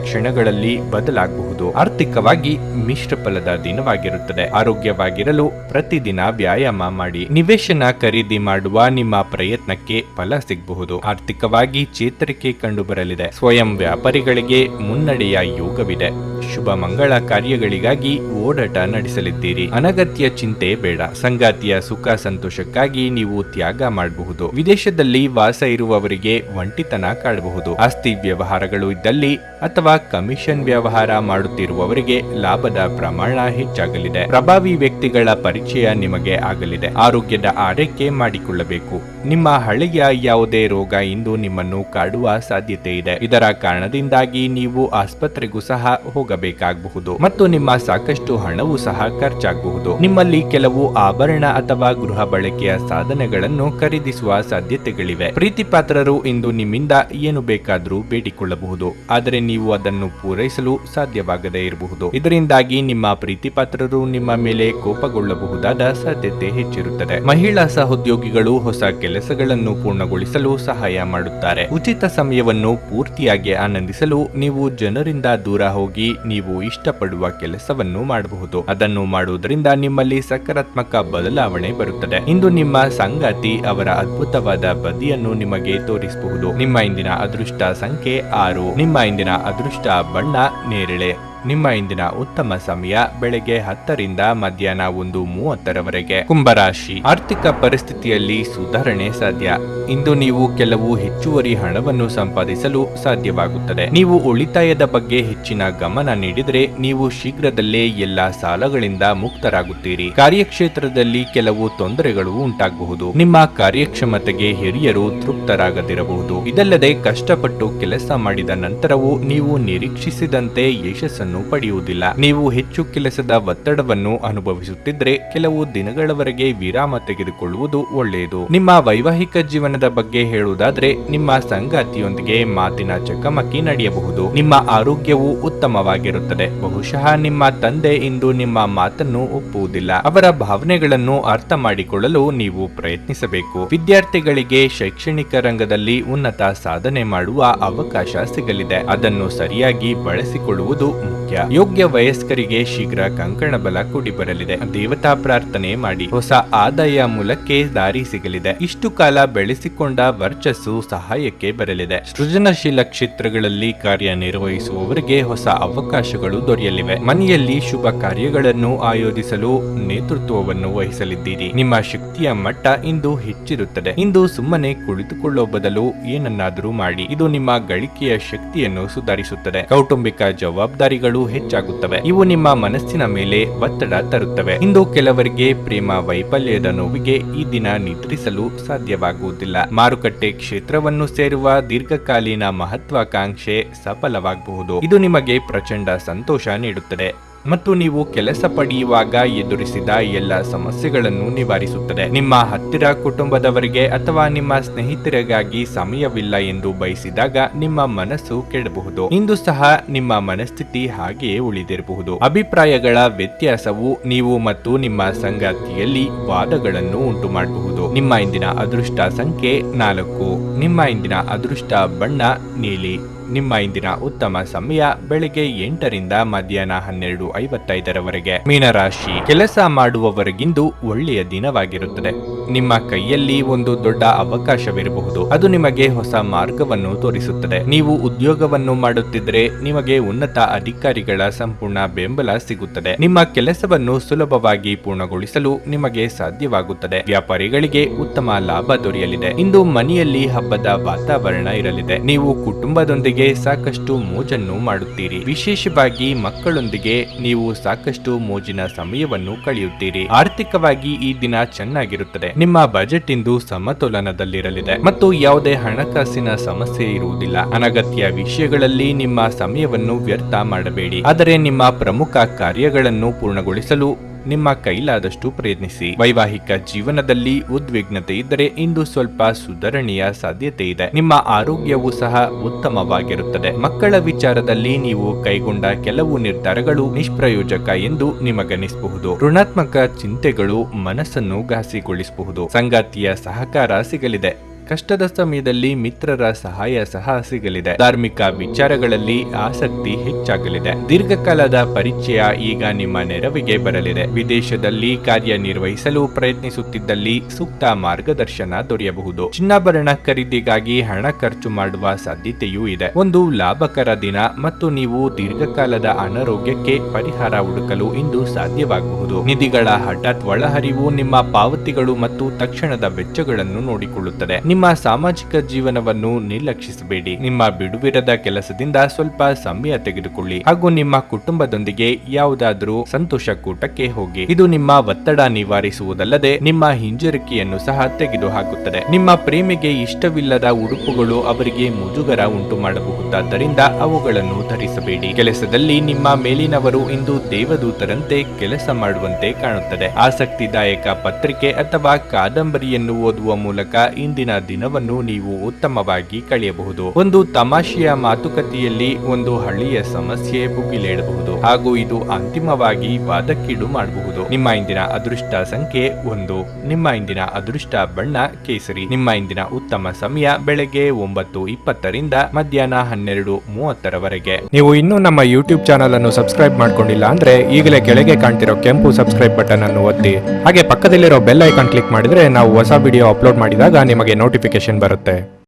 ಕ್ಷಣಗಳಲ್ಲಿ ಬದಲಾಗಬಹುದು. ಆರ್ಥಿಕವಾಗಿ ಮಿಶ್ರ ಫಲದ ದಿನವಾಗಿರುತ್ತದೆ. ಆರೋಗ್ಯವಾಗಿರಲು ಪ್ರತಿದಿನ ವ್ಯಾಯಾಮ ಮಾಡಿ. ನಿವೇಶನ ಖರೀದಿ ಮಾಡುವ ನಿಮ್ಮ ಪ್ರಯತ್ನಕ್ಕೆ ಫಲ ಸಿಗಬಹುದು. ಆರ್ಥಿಕವಾಗಿ ಚೇತರಿಕೆ ಕಂಡುಬರಲಿದೆ. ಸ್ವಯಂ ವ್ಯಾಪಾರಿಗಳಿಗೆ ಮುನ್ನಡೆಯ ಯೋಗವಿದೆ. ಶುಭ ಮಂಗಳ ಕಾರ್ಯಗಳಿಗಾಗಿ ಓಡಾಟ ನಡೆಸಲಿದ್ದೀರಿ. ಅನಗತ್ಯ ಚಿಂತೆ ಬೇಡ. ಸಂಗಾತಿಯ ಸುಖ ಸಂತೋಷಕ್ಕಾಗಿ ನೀವು ತ್ಯಾಗ ಮಾಡಬಹುದು. ವಿದೇಶದಲ್ಲಿ ವಾಸ ಇರುವವರಿಗೆ ಒಂಟಿತನ ಕಾಡಬಹುದು. ಆಸ್ತಿ ವ್ಯವಹಾರಗಳು ಇದ್ದಲ್ಲಿ ಅಥವಾ ಕಮಿಷನ್ ವ್ಯವಹಾರ ಮಾಡುತ್ತಿರುವವರಿಗೆ ಲಾಭದ ಪ್ರಮಾಣ ಹೆಚ್ಚಾಗಲಿದೆ. ಪ್ರಭಾವಿ ವ್ಯಕ್ತಿಗಳ ಪರಿಚಯ ನಿಮಗೆ ಆಗಲಿದೆ. ಆರೋಗ್ಯದ ಆರೈಕೆ ಮಾಡಿಕೊಳ್ಳಬೇಕು. ನಿಮ್ಮ ಹಳೆಯ ಯಾವುದೇ ರೋಗ ಇಂದು ನಿಮ್ಮನ್ನು ಕಾಡುವ ಸಾಧ್ಯತೆ ಇದೆ. ಇದರ ಕಾರಣದಿಂದಾಗಿ ನೀವು ಆಸ್ಪತ್ರೆಗೂ ಸಹ ಹೋಗಬೇಕಾಗಬಹುದು ಮತ್ತು ನಿಮ್ಮ ಸಾಕಷ್ಟು ಹಣವೂ ಸಹ ಖರ್ಚಾಗಬಹುದು. ನಿಮ್ಮಲ್ಲಿ ಕೆಲವು ಆಭರಣ ಅಥವಾ ಗೃಹ ಬಳಕೆಯ ಸಾಧನೆಗಳನ್ನು ಖರೀದಿಸುವ ಸಾಧ್ಯತೆಗಳಿವೆ. ಪ್ರೀತಿಪಾತ್ರರು ಇಂದು ನಿಮ್ಮಿಂದ ಏನು ಬೇಕಾದರೂ ಬೇಡಿಕೊಳ್ಳಬಹುದು, ಆದರೆ ನೀವು ಅದನ್ನು ಪೂರೈಸಲು ಸಾಧ್ಯವಾಗದೇ ಇರಬಹುದು. ಇದರಿಂದಾಗಿ ನಿಮ್ಮ ಪ್ರೀತಿಪಾತ್ರರು ನಿಮ್ಮ ಮೇಲೆ ಕೋಪಗೊಳ್ಳಬಹುದಾದ ಸಾಧ್ಯತೆ ಹೆಚ್ಚಿರುತ್ತದೆ. ಮಹಿಳಾ ಸಹೋದ್ಯೋಗಿಗಳು ಹೊಸ ಕೆಲಸಗಳನ್ನು ಪೂರ್ಣಗೊಳಿಸಲು ಸಹಾಯ ಮಾಡುತ್ತಾರೆ. ಉಚಿತ ಸಮಯವನ್ನು ಪೂರ್ತಿಯಾಗಿ ಆನಂದಿಸಲು ನೀವು ಜನರಿಂದ ದೂರ ಹೋಗಿ ನೀವು ಇಷ್ಟಪಡುವ ಕೆಲಸವನ್ನು ಮಾಡಬಹುದು. ಅದನ್ನು ಮಾಡುವುದರಿಂದ ನಿಮ್ಮಲ್ಲಿ ಸಕಾರಾತ್ಮಕ ಬದಲಾವಣೆ ಬರುತ್ತದೆ. ಇಂದು ನಿಮ್ಮ ಸಂಗಾತಿ ಅವರ ಅದ್ಭುತವಾದ ಬದಿಯನ್ನು ನಿಮಗೆ ತೋರಿಸಬಹುದು. ನಿಮ್ಮ ಇಂದಿನ ಅದೃಷ್ಟ ಸಂಖ್ಯೆ 6. ನಿಮ್ಮ ಇಂದಿನ ಅದೃಷ್ಟ ಬಣ್ಣ ನೇರಳೆ. ನಿಮ್ಮ ಇಂದಿನ ಉತ್ತಮ ಸಮಯ ಬೆಳಗ್ಗೆ 10ರಿಂದ ಮಧ್ಯಾಹ್ನ 1:30 ಕುಂಭರಾಶಿ. ಆರ್ಥಿಕ ಪರಿಸ್ಥಿತಿಯಲ್ಲಿ ಸುಧಾರಣೆ ಸಾಧ್ಯ. ಇಂದು ನೀವು ಕೆಲವು ಹೆಚ್ಚುವರಿ ಹಣವನ್ನು ಸಂಪಾದಿಸಲು ಸಾಧ್ಯವಾಗುತ್ತದೆ. ನೀವು ಉಳಿತಾಯದ ಬಗ್ಗೆ ಹೆಚ್ಚಿನ ಗಮನ ನೀಡಿದರೆ ನೀವು ಶೀಘ್ರದಲ್ಲೇ ಎಲ್ಲಾ ಸಾಲಗಳಿಂದ ಮುಕ್ತರಾಗುತ್ತೀರಿ. ಕಾರ್ಯಕ್ಷೇತ್ರದಲ್ಲಿ ಕೆಲವು ತೊಂದರೆಗಳು ಉಂಟಾಗಬಹುದು. ನಿಮ್ಮ ಕಾರ್ಯಕ್ಷಮತೆಗೆ ಹಿರಿಯರು ತೃಪ್ತರಾಗದಿರಬಹುದು. ಇದಲ್ಲದೆ ಕಷ್ಟಪಟ್ಟು ಕೆಲಸ ಮಾಡಿದ ನಂತರವೂ ನೀವು ನಿರೀಕ್ಷಿಸಿದಂತೆ ಯಶಸ್ಸನ್ನು ಫಲವನ್ನು ಪಡೆಯುವುದಿಲ್ಲ. ನೀವು ಹೆಚ್ಚು ಕೆಲಸದ ಒತ್ತಡವನ್ನು ಅನುಭವಿಸುತ್ತಿದ್ರೆ ಕೆಲವು ದಿನಗಳವರೆಗೆ ವಿರಾಮ ತೆಗೆದುಕೊಳ್ಳುವುದು ಒಳ್ಳೆಯದು. ನಿಮ್ಮ ವೈವಾಹಿಕ ಜೀವನದ ಬಗ್ಗೆ ಹೇಳುವುದಾದ್ರೆ ನಿಮ್ಮ ಸಂಗಾತಿಯೊಂದಿಗೆ ಮಾತಿನ ಚಕಮಕಿ ನಡೆಯಬಹುದು. ನಿಮ್ಮ ಆರೋಗ್ಯವು ಉತ್ತಮವಾಗಿರುತ್ತದೆ. ಬಹುಶಃ ನಿಮ್ಮ ತಂದೆ ಇಂದು ನಿಮ್ಮ ಮಾತನ್ನು ಒಪ್ಪುವುದಿಲ್ಲ. ಅವರ ಭಾವನೆಗಳನ್ನು ಅರ್ಥ ಮಾಡಿಕೊಳ್ಳಲು ನೀವು ಪ್ರಯತ್ನಿಸಬೇಕು. ವಿದ್ಯಾರ್ಥಿಗಳಿಗೆ ಶೈಕ್ಷಣಿಕ ರಂಗದಲ್ಲಿ ಉನ್ನತ ಸಾಧನೆ ಮಾಡುವ ಅವಕಾಶ ಸಿಗಲಿದೆ. ಅದನ್ನು ಸರಿಯಾಗಿ ಬಳಸಿಕೊಳ್ಳುವುದು ಮುಖ್ಯ. ಯೋಗ್ಯ ವಯಸ್ಕರಿಗೆ ಶೀಘ್ರ ಕಂಕಣ ಬಲ ಕೂಡಿ ಬರಲಿದೆ. ದೇವತಾ ಪ್ರಾರ್ಥನೆ ಮಾಡಿ. ಹೊಸ ಆದಾಯ ಮೂಲಕ್ಕೆ ದಾರಿ ಸಿಗಲಿದೆ. ಇಷ್ಟು ಕಾಲ ಬೆಳೆಸಿಕೊಂಡ ವರ್ಚಸ್ಸು ಸಹಾಯಕ್ಕೆ ಬರಲಿದೆ. ಸೃಜನಶೀಲ ಕ್ಷೇತ್ರಗಳಲ್ಲಿ ಕಾರ್ಯನಿರ್ವಹಿಸುವವರಿಗೆ ಹೊಸ ಅವಕಾಶಗಳು ದೊರೆಯಲಿವೆ. ಮನೆಯಲ್ಲಿ ಶುಭ ಕಾರ್ಯಗಳನ್ನು ಆಯೋಜಿಸಲು ನೇತೃತ್ವವನ್ನು ವಹಿಸಲಿದ್ದೀರಿ. ನಿಮ್ಮ ಶಕ್ತಿಯ ಮಟ್ಟ ಇಂದು ಹೆಚ್ಚಿರುತ್ತದೆ. ಇಂದು ಸುಮ್ಮನೆ ಕುಳಿತುಕೊಳ್ಳುವ ಬದಲು ಏನನ್ನಾದರೂ ಮಾಡಿ. ಇದು ನಿಮ್ಮ ಗಳಿಕೆಯ ಶಕ್ತಿಯನ್ನು ಸುಧಾರಿಸುತ್ತದೆ. ಕೌಟುಂಬಿಕ ಜವಾಬ್ದಾರಿಗಳು ಹೆಚ್ಚಾಗುತ್ತವೆ. ಇವು ನಿಮ್ಮ ಮನಸ್ಸಿನ ಮೇಲೆ ಒತ್ತಡ ತರುತ್ತವೆ. ಇಂದು ಕೆಲವರಿಗೆ ಪ್ರೇಮ ವೈಫಲ್ಯದ ನೋವಿಗೆ ಈ ದಿನ ನಿದ್ರಿಸಲು ಸಾಧ್ಯವಾಗುವುದಿಲ್ಲ. ಮಾರುಕಟ್ಟೆ ಕ್ಷೇತ್ರವನ್ನು ಸೇರುವ ದೀರ್ಘಕಾಲೀನ ಮಹತ್ವಾಕಾಂಕ್ಷೆ ಸಫಲವಾಗಬಹುದು. ಇದು ನಿಮಗೆ ಪ್ರಚಂಡ ಸಂತೋಷ ನೀಡುತ್ತದೆ ಮತ್ತು ನೀವು ಕೆಲಸ ಪಡೆಯುವಾಗ ಎದುರಿಸಿದ ಎಲ್ಲ ಸಮಸ್ಯೆಗಳನ್ನು ನಿವಾರಿಸುತ್ತದೆ. ನಿಮ್ಮ ಹತ್ತಿರ ಕುಟುಂಬದವರಿಗೆ ಅಥವಾ ನಿಮ್ಮ ಸ್ನೇಹಿತರಿಗಾಗಿ ಸಮಯವಿಲ್ಲ ಎಂದು ಬಯಸಿದಾಗ ನಿಮ್ಮ ಮನಸ್ಸು ಕೆಡಬಹುದು. ಇಂದು ಸಹ ನಿಮ್ಮ ಮನಸ್ಥಿತಿ ಹಾಗೆಯೇ ಉಳಿದಿರಬಹುದು. ಅಭಿಪ್ರಾಯಗಳ ವ್ಯತ್ಯಾಸವು ನೀವು ಮತ್ತು ನಿಮ್ಮ ಸಂಗಾತಿಯಲ್ಲಿ ವಾದಗಳನ್ನು ಉಂಟು ಮಾಡಬಹುದು. ನಿಮ್ಮ ಇಂದಿನ ಅದೃಷ್ಟ ಸಂಖ್ಯೆ 4. ನಿಮ್ಮ ಇಂದಿನ ಅದೃಷ್ಟ ಬಣ್ಣ ನೀಲಿ. ನಿಮ್ಮ ಇಂದಿನ ಉತ್ತಮ ಸಮಯ ಬೆಳಗ್ಗೆ 8 ರಿಂದ ಮಧ್ಯಾಹ್ನ 12:55 ಮೀನರಾಶಿ. ಕೆಲಸ ಮಾಡುವವರಿಗಿಂದು ಒಳ್ಳೆಯ ದಿನವಾಗಿರುತ್ತದೆ. ನಿಮ್ಮ ಕೈಯಲ್ಲಿ ಒಂದು ದೊಡ್ಡ ಅವಕಾಶವಿರಬಹುದು. ಅದು ನಿಮಗೆ ಹೊಸ ಮಾರ್ಗವನ್ನು ತೋರಿಸುತ್ತದೆ. ನೀವು ಉದ್ಯೋಗವನ್ನು ಮಾಡುತ್ತಿದ್ದರೆ ನಿಮಗೆ ಉನ್ನತ ಅಧಿಕಾರಿಗಳ ಸಂಪೂರ್ಣ ಬೆಂಬಲ ಸಿಗುತ್ತದೆ. ನಿಮ್ಮ ಕೆಲಸವನ್ನು ಸುಲಭವಾಗಿ ಪೂರ್ಣಗೊಳಿಸಲು ನಿಮಗೆ ಸಾಧ್ಯವಾಗುತ್ತದೆ. ವ್ಯಾಪಾರಿಗಳಿಗೆ ಉತ್ತಮ ಲಾಭ ದೊರೆಯಲಿದೆ. ಇಂದು ಮನೆಯಲ್ಲಿ ಹಬ್ಬದ ವಾತಾವರಣ ಇರಲಿದೆ. ನೀವು ಕುಟುಂಬದೊಂದಿಗೆ ಸಾಕಷ್ಟು ಮೋಜನ್ನು ಮಾಡುತ್ತೀರಿ. ವಿಶೇಷವಾಗಿ ಮಕ್ಕಳೊಂದಿಗೆ ನೀವು ಸಾಕಷ್ಟು ಮೋಜಿನ ಸಮಯವನ್ನು ಕಳೆಯುತ್ತೀರಿ. ಆರ್ಥಿಕವಾಗಿ ಈ ದಿನ ಚೆನ್ನಾಗಿರುತ್ತದೆ. ನಿಮ್ಮ ಬಜೆಟ್ ಇಂದು ಸಮತೋಲನದಲ್ಲಿರಲಿದೆ ಮತ್ತು ಯಾವುದೇ ಹಣಕಾಸಿನ ಸಮಸ್ಯೆ ಇರುವುದಿಲ್ಲ. ಅನಗತ್ಯ ವಿಷಯಗಳಲ್ಲಿ ನಿಮ್ಮ ಸಮಯವನ್ನು ವ್ಯರ್ಥ ಮಾಡಬೇಡಿ. ಆದರೆ ನಿಮ್ಮ ಪ್ರಮುಖ ಕಾರ್ಯಗಳನ್ನು ಪೂರ್ಣಗೊಳಿಸಲು ನಿಮ್ಮ ಕೈಲಾದಷ್ಟು ಪ್ರಯತ್ನಿಸಿ. ವೈವಾಹಿಕ ಜೀವನದಲ್ಲಿ ಉದ್ವಿಗ್ನತೆ ಇದ್ದರೆ ಇಂದು ಸ್ವಲ್ಪ ಸುಧಾರಣೆಯ ಸಾಧ್ಯತೆ ಇದೆ. ನಿಮ್ಮ ಆರೋಗ್ಯವು ಸಹ ಉತ್ತಮವಾಗಿರುತ್ತದೆ. ಮಕ್ಕಳ ವಿಚಾರದಲ್ಲಿ ನೀವು ಕೈಗೊಂಡ ಕೆಲವು ನಿರ್ಧಾರಗಳು ನಿಷ್ಪ್ರಯೋಜಕ ಎಂದು ನಿಮಗನಿಸಬಹುದು. ಋಣಾತ್ಮಕ ಚಿಂತೆಗಳು ಮನಸ್ಸನ್ನು ಘಾಸಿಗೊಳಿಸಬಹುದು. ಸಂಗಾತಿಯ ಸಹಕಾರ ಸಿಗಲಿದೆ. ಕಷ್ಟದ ಸಮಯದಲ್ಲಿ ಮಿತ್ರರ ಸಹಾಯ ಸಹ ಸಿಗಲಿದೆ. ಧಾರ್ಮಿಕ ವಿಚಾರಗಳಲ್ಲಿ ಆಸಕ್ತಿ ಹೆಚ್ಚಾಗಲಿದೆ. ದೀರ್ಘಕಾಲದ ಪರಿಚಯ ಈಗ ನಿಮ್ಮ ನೆರವಿಗೆ ಬರಲಿದೆ. ವಿದೇಶದಲ್ಲಿ ಕಾರ್ಯನಿರ್ವಹಿಸಲು ಪ್ರಯತ್ನಿಸುತ್ತಿದ್ದಲ್ಲಿ ಸೂಕ್ತ ಮಾರ್ಗದರ್ಶನ ದೊರೆಯಬಹುದು. ಚಿನ್ನಾಭರಣ ಖರೀದಿಗಾಗಿ ಹಣ ಖರ್ಚು ಮಾಡುವ ಸಾಧ್ಯತೆಯೂ ಇದೆ. ಒಂದು ಲಾಭಕರ ದಿನ ಮತ್ತು ನೀವು ದೀರ್ಘಕಾಲದ ಅನಾರೋಗ್ಯಕ್ಕೆ ಪರಿಹಾರ ಹುಡುಕಲು ಇಂದು ಸಾಧ್ಯವಾಗಬಹುದು. ನಿಧಿಗಳ ಹಠಾತ್ ಒಳಹರಿವು ನಿಮ್ಮ ಪಾವತಿಗಳು ಮತ್ತು ತಕ್ಷಣದ ವೆಚ್ಚಗಳನ್ನು ನೋಡಿಕೊಳ್ಳುತ್ತದೆ. ನಿಮ್ಮ ಸಾಮಾಜಿಕ ಜೀವನವನ್ನು ನಿರ್ಲಕ್ಷಿಸಬೇಡಿ. ನಿಮ್ಮ ಬಿಡುವಿರದ ಕೆಲಸದಿಂದ ಸ್ವಲ್ಪ ಸಮಯ ತೆಗೆದುಕೊಳ್ಳಿ ಹಾಗೂ ನಿಮ್ಮ ಕುಟುಂಬದೊಂದಿಗೆ ಯಾವುದಾದರೂ ಸಂತೋಷ ಕೂಟಕ್ಕೆ ಹೋಗಿ. ಇದು ನಿಮ್ಮ ಒತ್ತಡ ನಿವಾರಿಸುವುದಲ್ಲದೆ ನಿಮ್ಮ ಹಿಂಜರಿಕೆಯನ್ನು ಸಹ ತೆಗೆದುಹಾಕುತ್ತದೆ. ನಿಮ್ಮ ಪ್ರೇಮಿಗೆ ಇಷ್ಟವಿಲ್ಲದ ಉಡುಪುಗಳು ಅವರಿಗೆ ಮುಜುಗರ ಉಂಟು ಮಾಡಬಹುದಾದ್ದರಿಂದ ಅವುಗಳನ್ನು ಧರಿಸಬೇಡಿ. ಕೆಲಸದಲ್ಲಿ ನಿಮ್ಮ ಮೇಲಿನವರು ಇಂದು ದೇವದೂತರಂತೆ ಕೆಲಸ ಮಾಡುವಂತೆ ಕಾಣುತ್ತದೆ. ಆಸಕ್ತಿದಾಯಕ ಪತ್ರಿಕೆ ಅಥವಾ ಕಾದಂಬರಿಯನ್ನು ಓದುವ ಮೂಲಕ ಇಂದಿನ ದಿನವನ್ನು ನೀವು ಉತ್ತಮವಾಗಿ ಕಳೆಯಬಹುದು. ಒಂದು ತಮಾಷೆಯ ಮಾತುಕತೆಯಲ್ಲಿ ಒಂದು ಹಳೆಯ ಸಮಸ್ಯೆ ಭುಗಿಲೇಳಬಹುದು ಹಾಗೂ ಇದು ಅಂತಿಮವಾಗಿ ವಾದಕ್ಕೀಡು ಮಾಡಬಹುದು. ನಿಮ್ಮ ಇಂದಿನ ಅದೃಷ್ಟ ಸಂಖ್ಯೆ 1. ನಿಮ್ಮ ಇಂದಿನ ಅದೃಷ್ಟ ಬಣ್ಣ ಕೇಸರಿ. ನಿಮ್ಮ ಇಂದಿನ ಉತ್ತಮ ಸಮಯ ಬೆಳಗ್ಗೆ 9:20 ರಿಂದ ಮಧ್ಯಾಹ್ನ 12:30 ನೀವು ಇನ್ನೂ ನಮ್ಮ ಯೂಟ್ಯೂಬ್ ಚಾನಲ್ ಅನ್ನು ಸಬ್ಸ್ಕ್ರೈಬ್ ಮಾಡ್ಕೊಂಡಿಲ್ಲ ಅಂದ್ರೆ ಈಗಲೇ ಕೆಳಗೆ ಕಾಣ್ತಿರೋ ಕೆಂಪು ಸಬ್ಸ್ಕ್ರೈಬ್ ಬಟನ್ ಅನ್ನು ಒತ್ತಿ. ಹಾಗೆ ಪಕ್ಕದಲ್ಲಿರೋ ಬೆಲ್ ಐಕಾನ್ ಕ್ಲಿಕ್ ಮಾಡಿದ್ರೆ ನಾವು ಹೊಸ ವಿಡಿಯೋ ಅಪ್ಲೋಡ್ ಮಾಡಿದಾಗ ನಿಮಗೆ ನೋಟಿಫಿಕೇಶನ್ ಬರುತ್ತೆ.